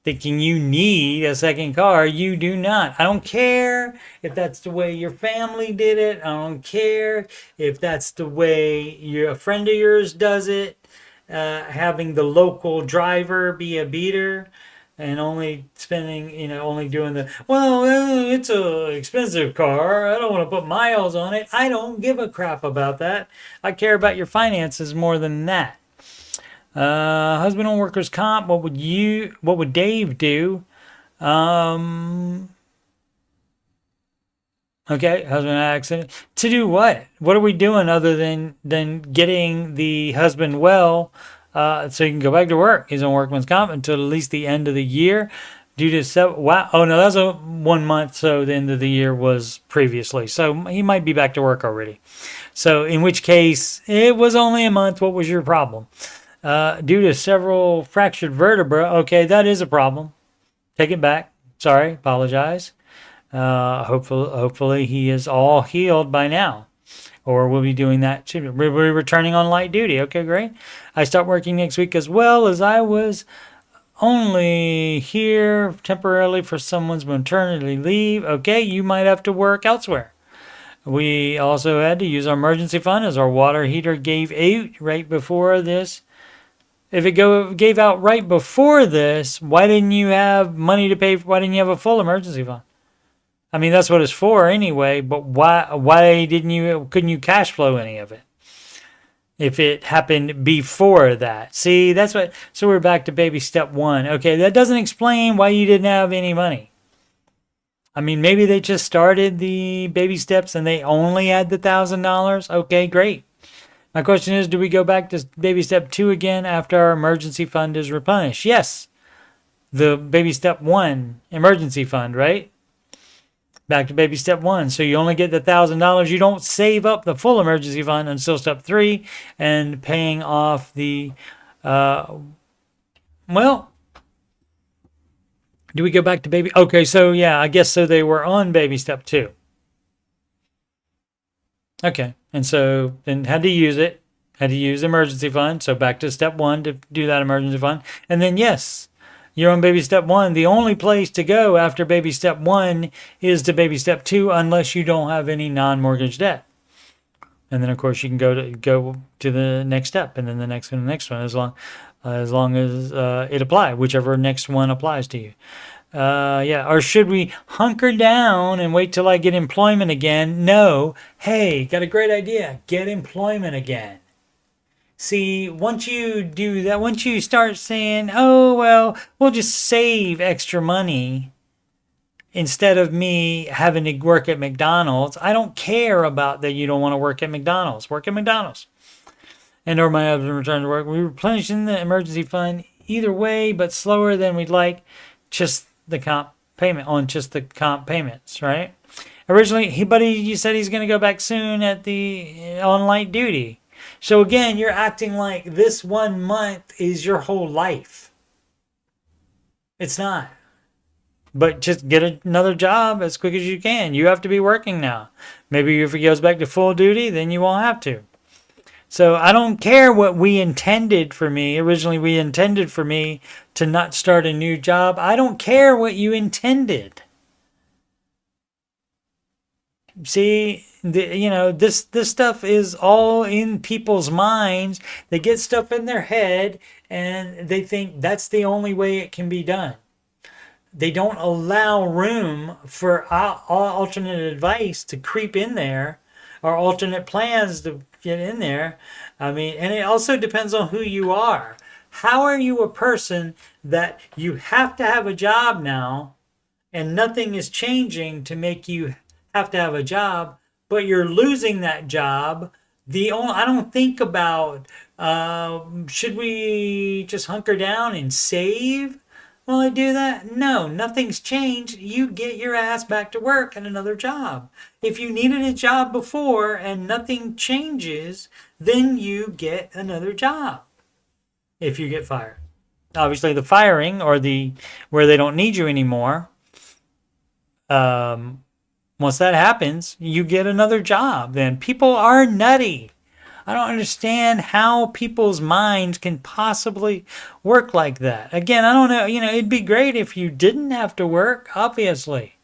Thinking you need a second car, you do not. I don't care if that's the way your family did it. I don't care if that's the way a friend of yours does it. Having the local driver be a beater and only spending, only doing it's a expensive car. I don't want to put miles on it. I don't give a crap about that. I care about your finances more than that. Husband on workers' comp. What would Dave do? Okay, husband accident. To do what? What are we doing other than getting the husband well, so he can go back to work? He's on workman's comp until at least the end of the year. Due to wow. Oh no, that's a 1 month. So the end of the year was previously. So he might be back to work already. So in which case, it was only a month. What was your problem? Due to several fractured vertebrae. Okay, that is a problem. Take it back. Sorry, apologize. Hopefully he is all healed by now. Or we'll be doing that too. We'll be returning on light duty. Okay, great. I start working next week as well as I was only here temporarily for someone's maternity leave. Okay, you might have to work elsewhere. We also had to use our emergency fund as our water heater gave out right before this. If it gave out right before this, why didn't you have money to pay? Why didn't you have a full emergency fund? I mean, that's what it's for anyway. But why couldn't you cash flow any of it if it happened before that? See, that's what. So we're back to baby step 1. Okay, that doesn't explain why you didn't have any money. I mean, maybe they just started the baby steps and they only had the $1,000. Okay, great. My question is, do we go back to baby step 2 again after our emergency fund is replenished? Yes. The baby step 1 emergency fund, right? Back to baby step 1. So you only get the $1,000. You don't save up the full emergency fund until step 3 and paying off the, do we go back to baby? Okay, so yeah, I guess so they were on baby step 2. Okay, and so then had to use it, had to use the emergency fund. So back to step 1 to do that emergency fund. And then, yes, you're on baby step 1. The only place to go after baby step 1 is to baby step 2 unless you don't have any non-mortgage debt. And then, of course, you can go to the next step and then the next one and the next one as long as it applies, whichever next one applies to you. Or should we hunker down and wait till I get employment again? No. Hey, got a great idea. Get employment again. See, once you do that, once you start saying, oh, well, we'll just save extra money instead of me having to work at McDonald's. I don't care about that you don't want to work at McDonald's. Work at McDonald's. and or my husband returned to work. We replenishing the emergency fund either way, but slower than we'd like. Just the comp payment on just the comp payments, right? Originally, buddy, you said he's going to go back soon at the on light duty. So again, you're acting like this 1 month is your whole life. It's not. But just get another job as quick as you can. You have to be working now. Maybe if he goes back to full duty, then you won't have to. So I don't care what we intended for me. Originally, we intended for me to not start a new job. I don't care what you intended. See, this stuff is all in people's minds. They get stuff in their head and they think that's the only way it can be done. They don't allow room for alternate advice to creep in there or alternate plans to get in there. I mean, and it also depends on who you are. How are you a person that you have to have a job now and nothing is changing to make you have to have a job, but you're losing that job? I don't think about, should we just hunker down and save while I do that? No, nothing's changed. You get your ass back to work and another job. If you needed a job before and nothing changes, then you get another job if you get fired. Obviously, the firing or where they don't need you anymore, once that happens, you get another job. Then people are nutty. I don't understand how people's minds can possibly work like that. Again, I don't know. It'd be great if you didn't have to work, obviously.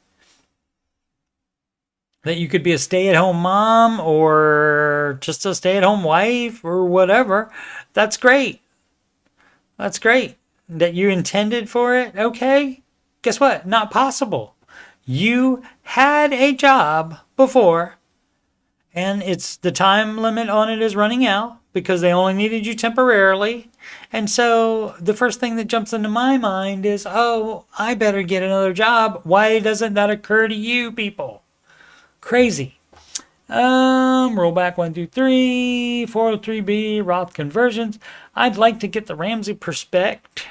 That you could be a stay-at-home mom or just a stay-at-home wife or whatever. That's great. That's great. That you intended for it. Okay. Guess what? Not possible. You had a job before, and the time limit on it is running out because they only needed you temporarily. And so the first thing that jumps into my mind is, oh, I better get another job. Why doesn't that occur to you people? Crazy. Roll back 1, 2, 3, 403B, Roth conversions. I'd like to get the Ramsey perspective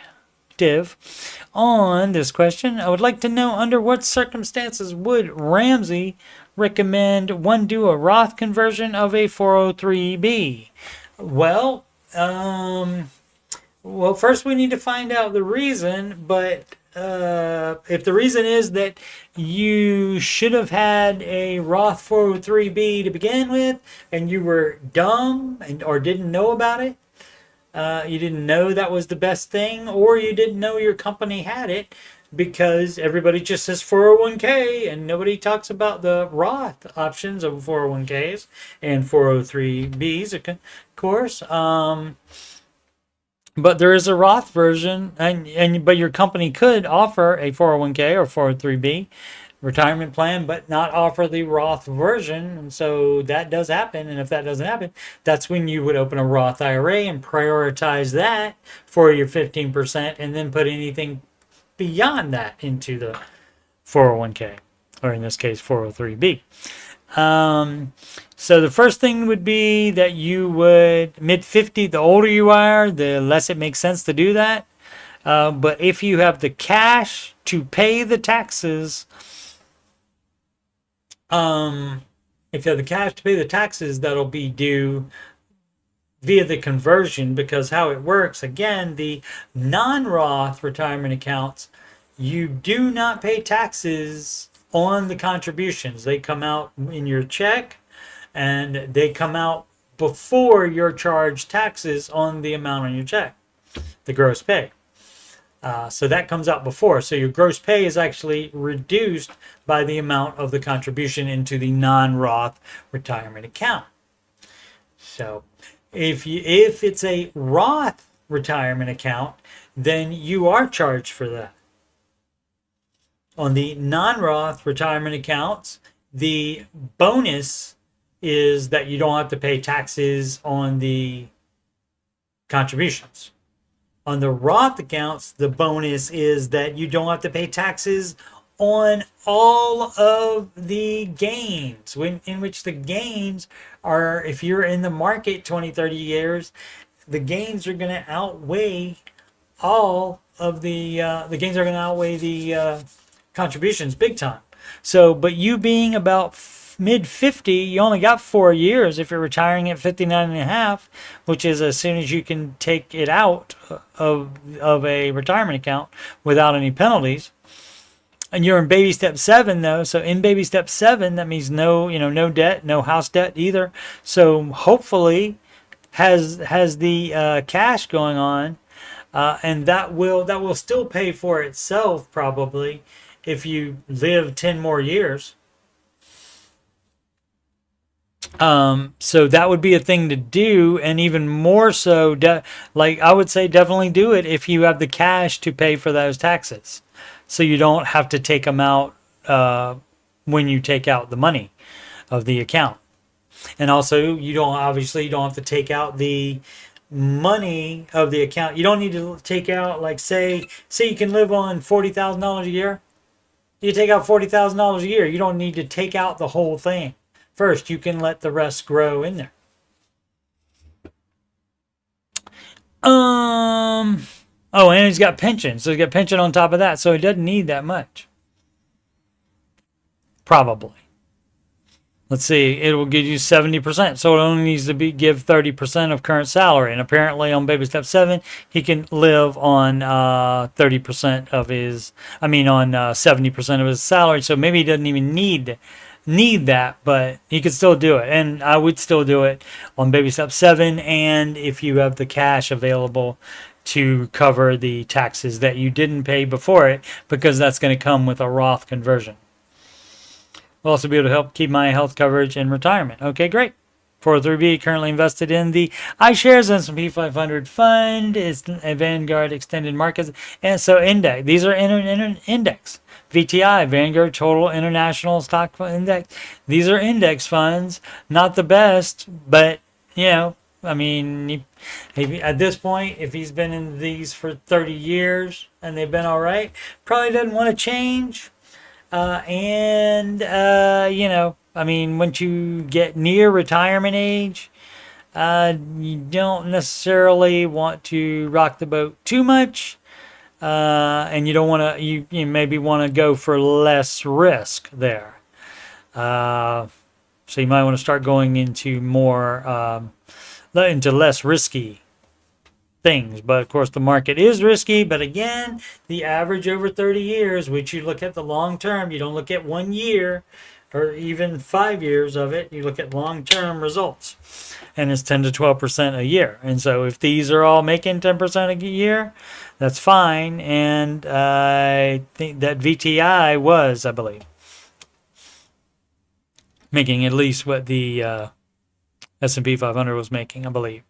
on this question. I would like to know under what circumstances would Ramsey recommend one do a Roth conversion of a 403B? Well, first we need to find out the reason, but if the reason is that you should have had a Roth 403B to begin with and you were dumb or didn't know about it, you didn't know that was the best thing, or you didn't know your company had it because everybody just says 401k and nobody talks about the Roth options of 401ks and 403bs, of course. But there is a Roth version, but your company could offer a 401k or 403b retirement plan, but not offer the Roth version. And so that does happen. And if that doesn't happen, that's when you would open a Roth IRA and prioritize that for your 15% and then put anything beyond that into the 401k, or in this case, 403b. So the first thing would be that you would, mid-50, the older you are, the less it makes sense to do that. But if you have the cash to pay the taxes, that'll be due via the conversion, because how it works, again, the non-Roth retirement accounts, you do not pay taxes on the contributions. They come out in your check and they come out before you're charged taxes on the amount on your check, the gross pay. So that comes out before. So your gross pay is actually reduced by the amount of the contribution into the non-Roth retirement account. So if it's a Roth retirement account, then you are charged for that. On the non-Roth retirement accounts, the bonus is that you don't have to pay taxes on the contributions. On the Roth accounts, the bonus is that you don't have to pay taxes on all of the gains, in which the gains are, if you're in the market 20, 30 years, the gains are going to outweigh all of the gains are going to outweigh the contributions big time. So, but you being about mid 50, you only got 4 years if you're retiring at 59 and a half, which is as soon as you can take it out of a retirement account without any penalties. And you're in baby step 7 though. So in baby step 7, that means no, no debt, no house debt either. So hopefully has the cash going on, and that will still pay for itself probably if you live 10 more years. So that would be a thing to do, and even more so, like I would say, definitely do it if you have the cash to pay for those taxes, so you don't have to take them out when you take out the money of the account. And also, you don't have to take out the money of the account. You don't need to take out, like, say you can live on $40,000 a year. You take out $40,000 a year. You don't need to take out the whole thing. First, you can let the rest grow in there. Oh, and he's got pension. So he's got pension on top of that. So he doesn't need that much. Probably. Let's see. It will give you 70%. So it only needs to give 30% of current salary. And apparently on baby step 7, he can live on 30% of his, on 70% of his salary. So maybe he doesn't even need that, but he could still do it. And I would still do it on baby step 7, and if you have the cash available to cover the taxes that you didn't pay before it, because that's going to come with a Roth conversion. We'll also be able to help keep my health coverage in retirement. Okay, great. 403B currently invested in the iShares S&P 500 fund. It's a Vanguard extended markets, and so index. These are index. VTI, Vanguard Total International Stock Index. These are index funds, not the best, but at this point, if he's been in these for 30 years and they've been all right, probably doesn't want to change. Once you get near retirement age, you don't necessarily want to rock the boat too much. And you don't want to, you maybe want to go for less risk there. So you might want to start going into into less risky things. But of course the market is risky, but again, the average over 30 years, which you look at the long term, you don't look at 1 year or even 5 years of it, you look at long-term results, and it's 10 to 12% a year. And so if these are all making 10% a year, that's fine. And I think that VTI was, I believe, making at least what the S&P 500 was making, I believe,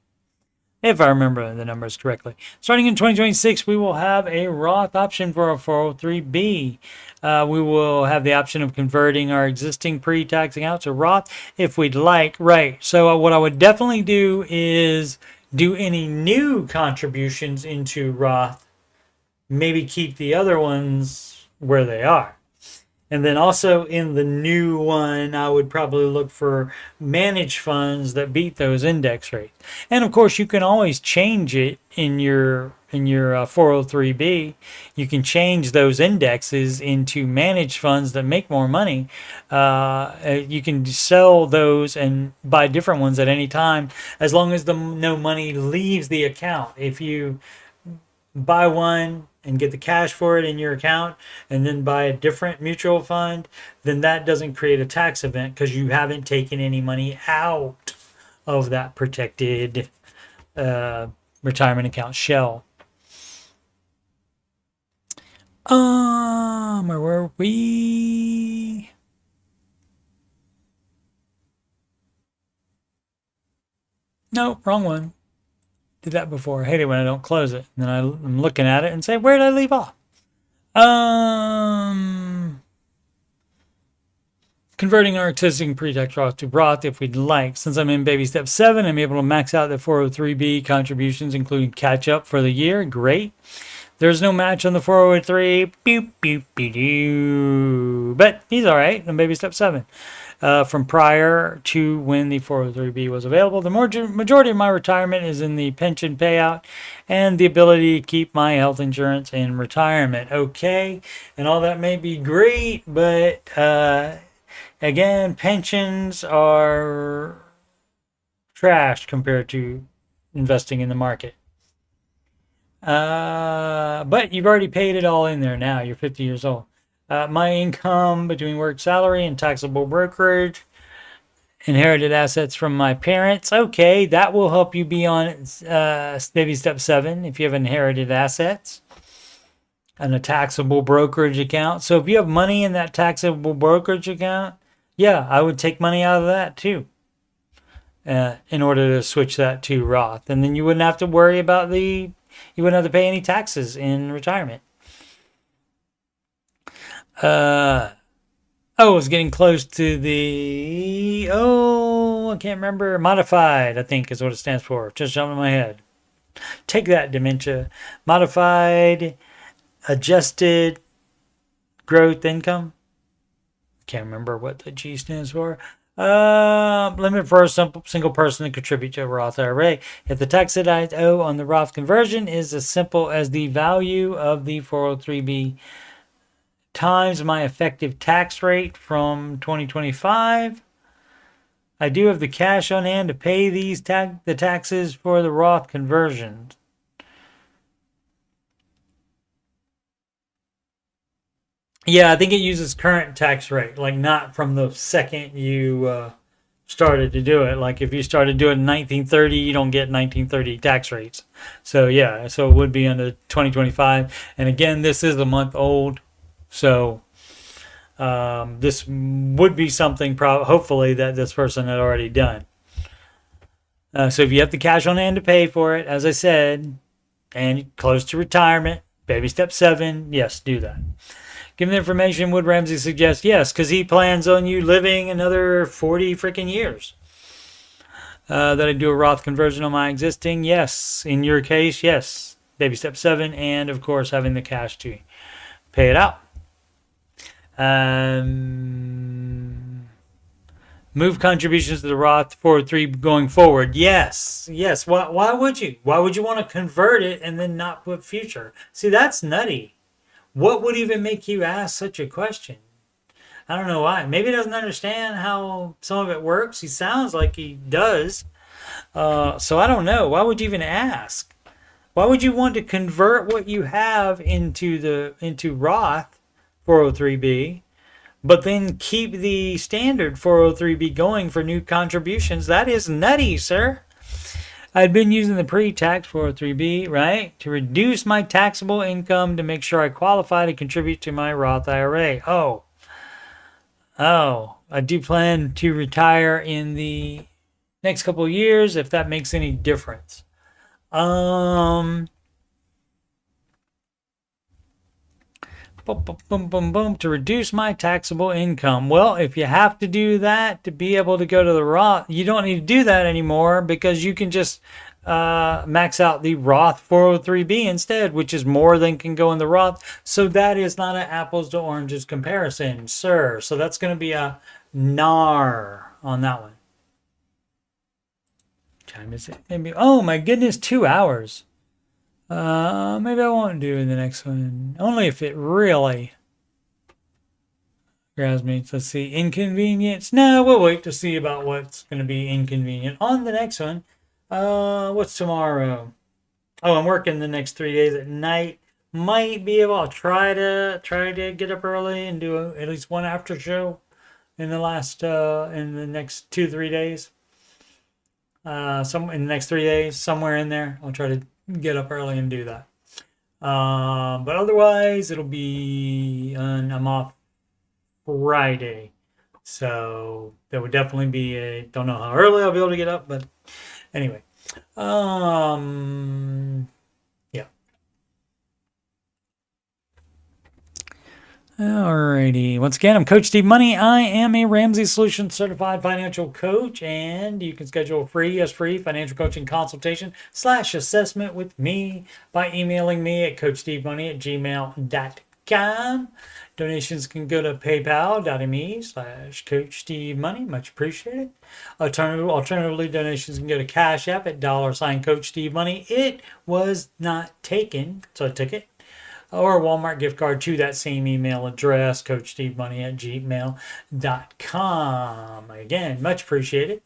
if I remember the numbers correctly. Starting in 2026, we will have a Roth option for a 403B. We will have the option of converting our existing pre-tax account to Roth if we'd like. Right. So what I would definitely do is do any new contributions into Roth. Maybe keep the other ones where they are. And then also in the new one, I would probably look for managed funds that beat those index rates. And of course, you can always change it in your 403B. You can change those indexes into managed funds that make more money. You can sell those and buy different ones at any time, as long as no money leaves the account. If you buy one and get the cash for it in your account and then buy a different mutual fund, then that doesn't create a tax event because you haven't taken any money out of that protected retirement account shell. Where were we? Nope, wrong one. Did that before. I hate it when I don't close it. And then I'm looking at it and say, where did I leave off? Converting our existing pre-tax Roth to Roth if we'd like. Since I'm in baby step 7, I'm able to max out the 403B contributions, including catch up for the year. Great. There's no match on the 403. Boop, boop, boop, doo. But he's all right on baby step 7. From prior to when the 403B was available. The majority of my retirement is in the pension payout and the ability to keep my health insurance in retirement. Okay, and all that may be great, but again, pensions are trash compared to investing in the market. But you've already paid it all in there now. You're 50 years old. My income between work salary and taxable brokerage, inherited assets from my parents. Okay, that will help you be on baby step 7 if you have inherited assets and a taxable brokerage account. So if you have money in that taxable brokerage account, yeah, I would take money out of that too. In order to switch that to Roth. And then you wouldn't have to worry about you wouldn't have to pay any taxes in retirement. It's getting close to the, I can't remember, modified, I think is what it stands for. Just jumped in my head. Take that, dementia. Modified, adjusted growth income. Can't remember what the G stands for. Limit for a single person to contribute to a Roth IRA. If the tax that I owe on the Roth conversion is as simple as the value of the 403B times my effective tax rate from 2025, I do have the cash on hand to pay these the taxes for the Roth conversion. Yeah, I think it uses current tax rate, like not from the second you started to do it. Like if you started doing 1930, you don't get 1930 tax rates. So yeah, so it would be under 2025. And again, this is a month old. So this would be something hopefully that this person had already done. So if you have the cash on hand to pay for it, as I said, and close to retirement, baby step 7, yes, do that. Given the information, would Ramsey suggest yes, because he plans on you living another 40 freaking years. That I do a Roth conversion on my existing, yes. In your case, yes. Baby step 7, and of course having the cash to pay it out. Move contributions to the Roth 403 going forward. Yes. Why would you? Why would you want to convert it and then not put future? See, that's nutty. What would even make you ask such a question? I don't know why. Maybe he doesn't understand how some of it works. He sounds like he does. So I don't know. Why would you even ask? Why would you want to convert what you have into Roth 403B, but then keep the standard 403B going for new contributions? That is nutty, sir. I'd been using the pre-tax 403B, right, to reduce my taxable income to make sure I qualify to contribute to my Roth IRA. Oh, I do plan to retire in the next couple of years, if that makes any difference. To reduce my taxable income. Well, if you have to do that to be able to go to the Roth, you don't need to do that anymore, because you can just max out the Roth 403B instead, which is more than can go in the Roth. So that is not an apples to oranges comparison, sir. So that's going to be a NAR on that one. What time is it? Maybe, oh my goodness, 2 hours. Maybe I won't do the next one. Only if it really grabs me. Let's see. Inconvenience. No, we'll wait to see about what's going to be inconvenient on the next one. What's tomorrow? Oh, I'm working the next 3 days at night. Might be able. I'll try to get up early and do at least one after show in the next 2-3 days. In the next 3 days, somewhere in there, I'll try to get up early and do that. But otherwise, it'll be I'm off Friday, so there would definitely be don't know how early I'll be able to get up, but anyway, yeah. Alrighty. Once again, I'm Coach Steve Money. I am a Ramsey Solutions certified financial coach, and you can schedule a free financial coaching consultation / assessment with me by emailing me at coachstevemoney@gmail.com. Donations can go to paypal.me/CoachSteveMoney. Much appreciated. Alternatively, donations can go to CashApp at $CoachSteveMoney. It was not taken, so I took it. Or a Walmart gift card to that same email address, coachstevemoney@gmail.com. Again, much appreciated.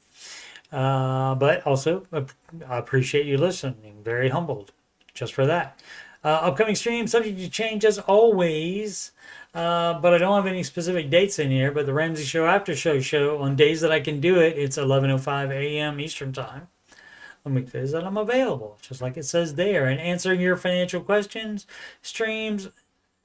But also, I appreciate you listening. Very humbled just for that. Upcoming stream, subject to change as always. But I don't have any specific dates in here. But the Ramsey Show After Show on days that I can do it, it's 11:05 a.m. Eastern Time. On weekdays that I'm available, just like it says there. And answering your financial questions streams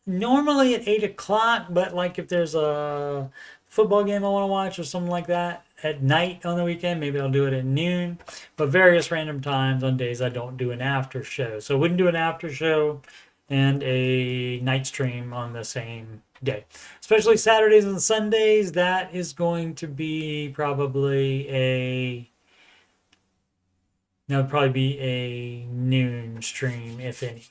normally at 8 o'clock, but like if there's a football game I want to watch or something like that at night on the weekend, maybe I'll do it at noon. But various random times on days I don't do an after show. So I wouldn't do an after show and a night stream on the same day. Especially Saturdays and Sundays, that is going to be probably that would probably be a noon stream, if any.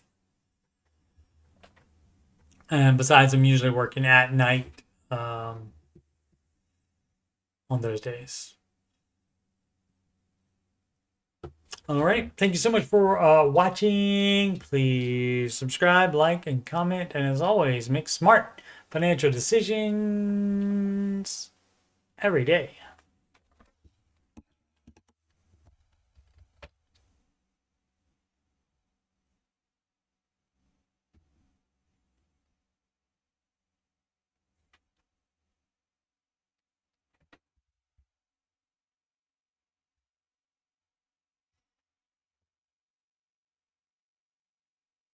And besides, I'm usually working at night on those days. All right. Thank you so much for watching. Please subscribe, like, and comment. And as always, make smart financial decisions every day.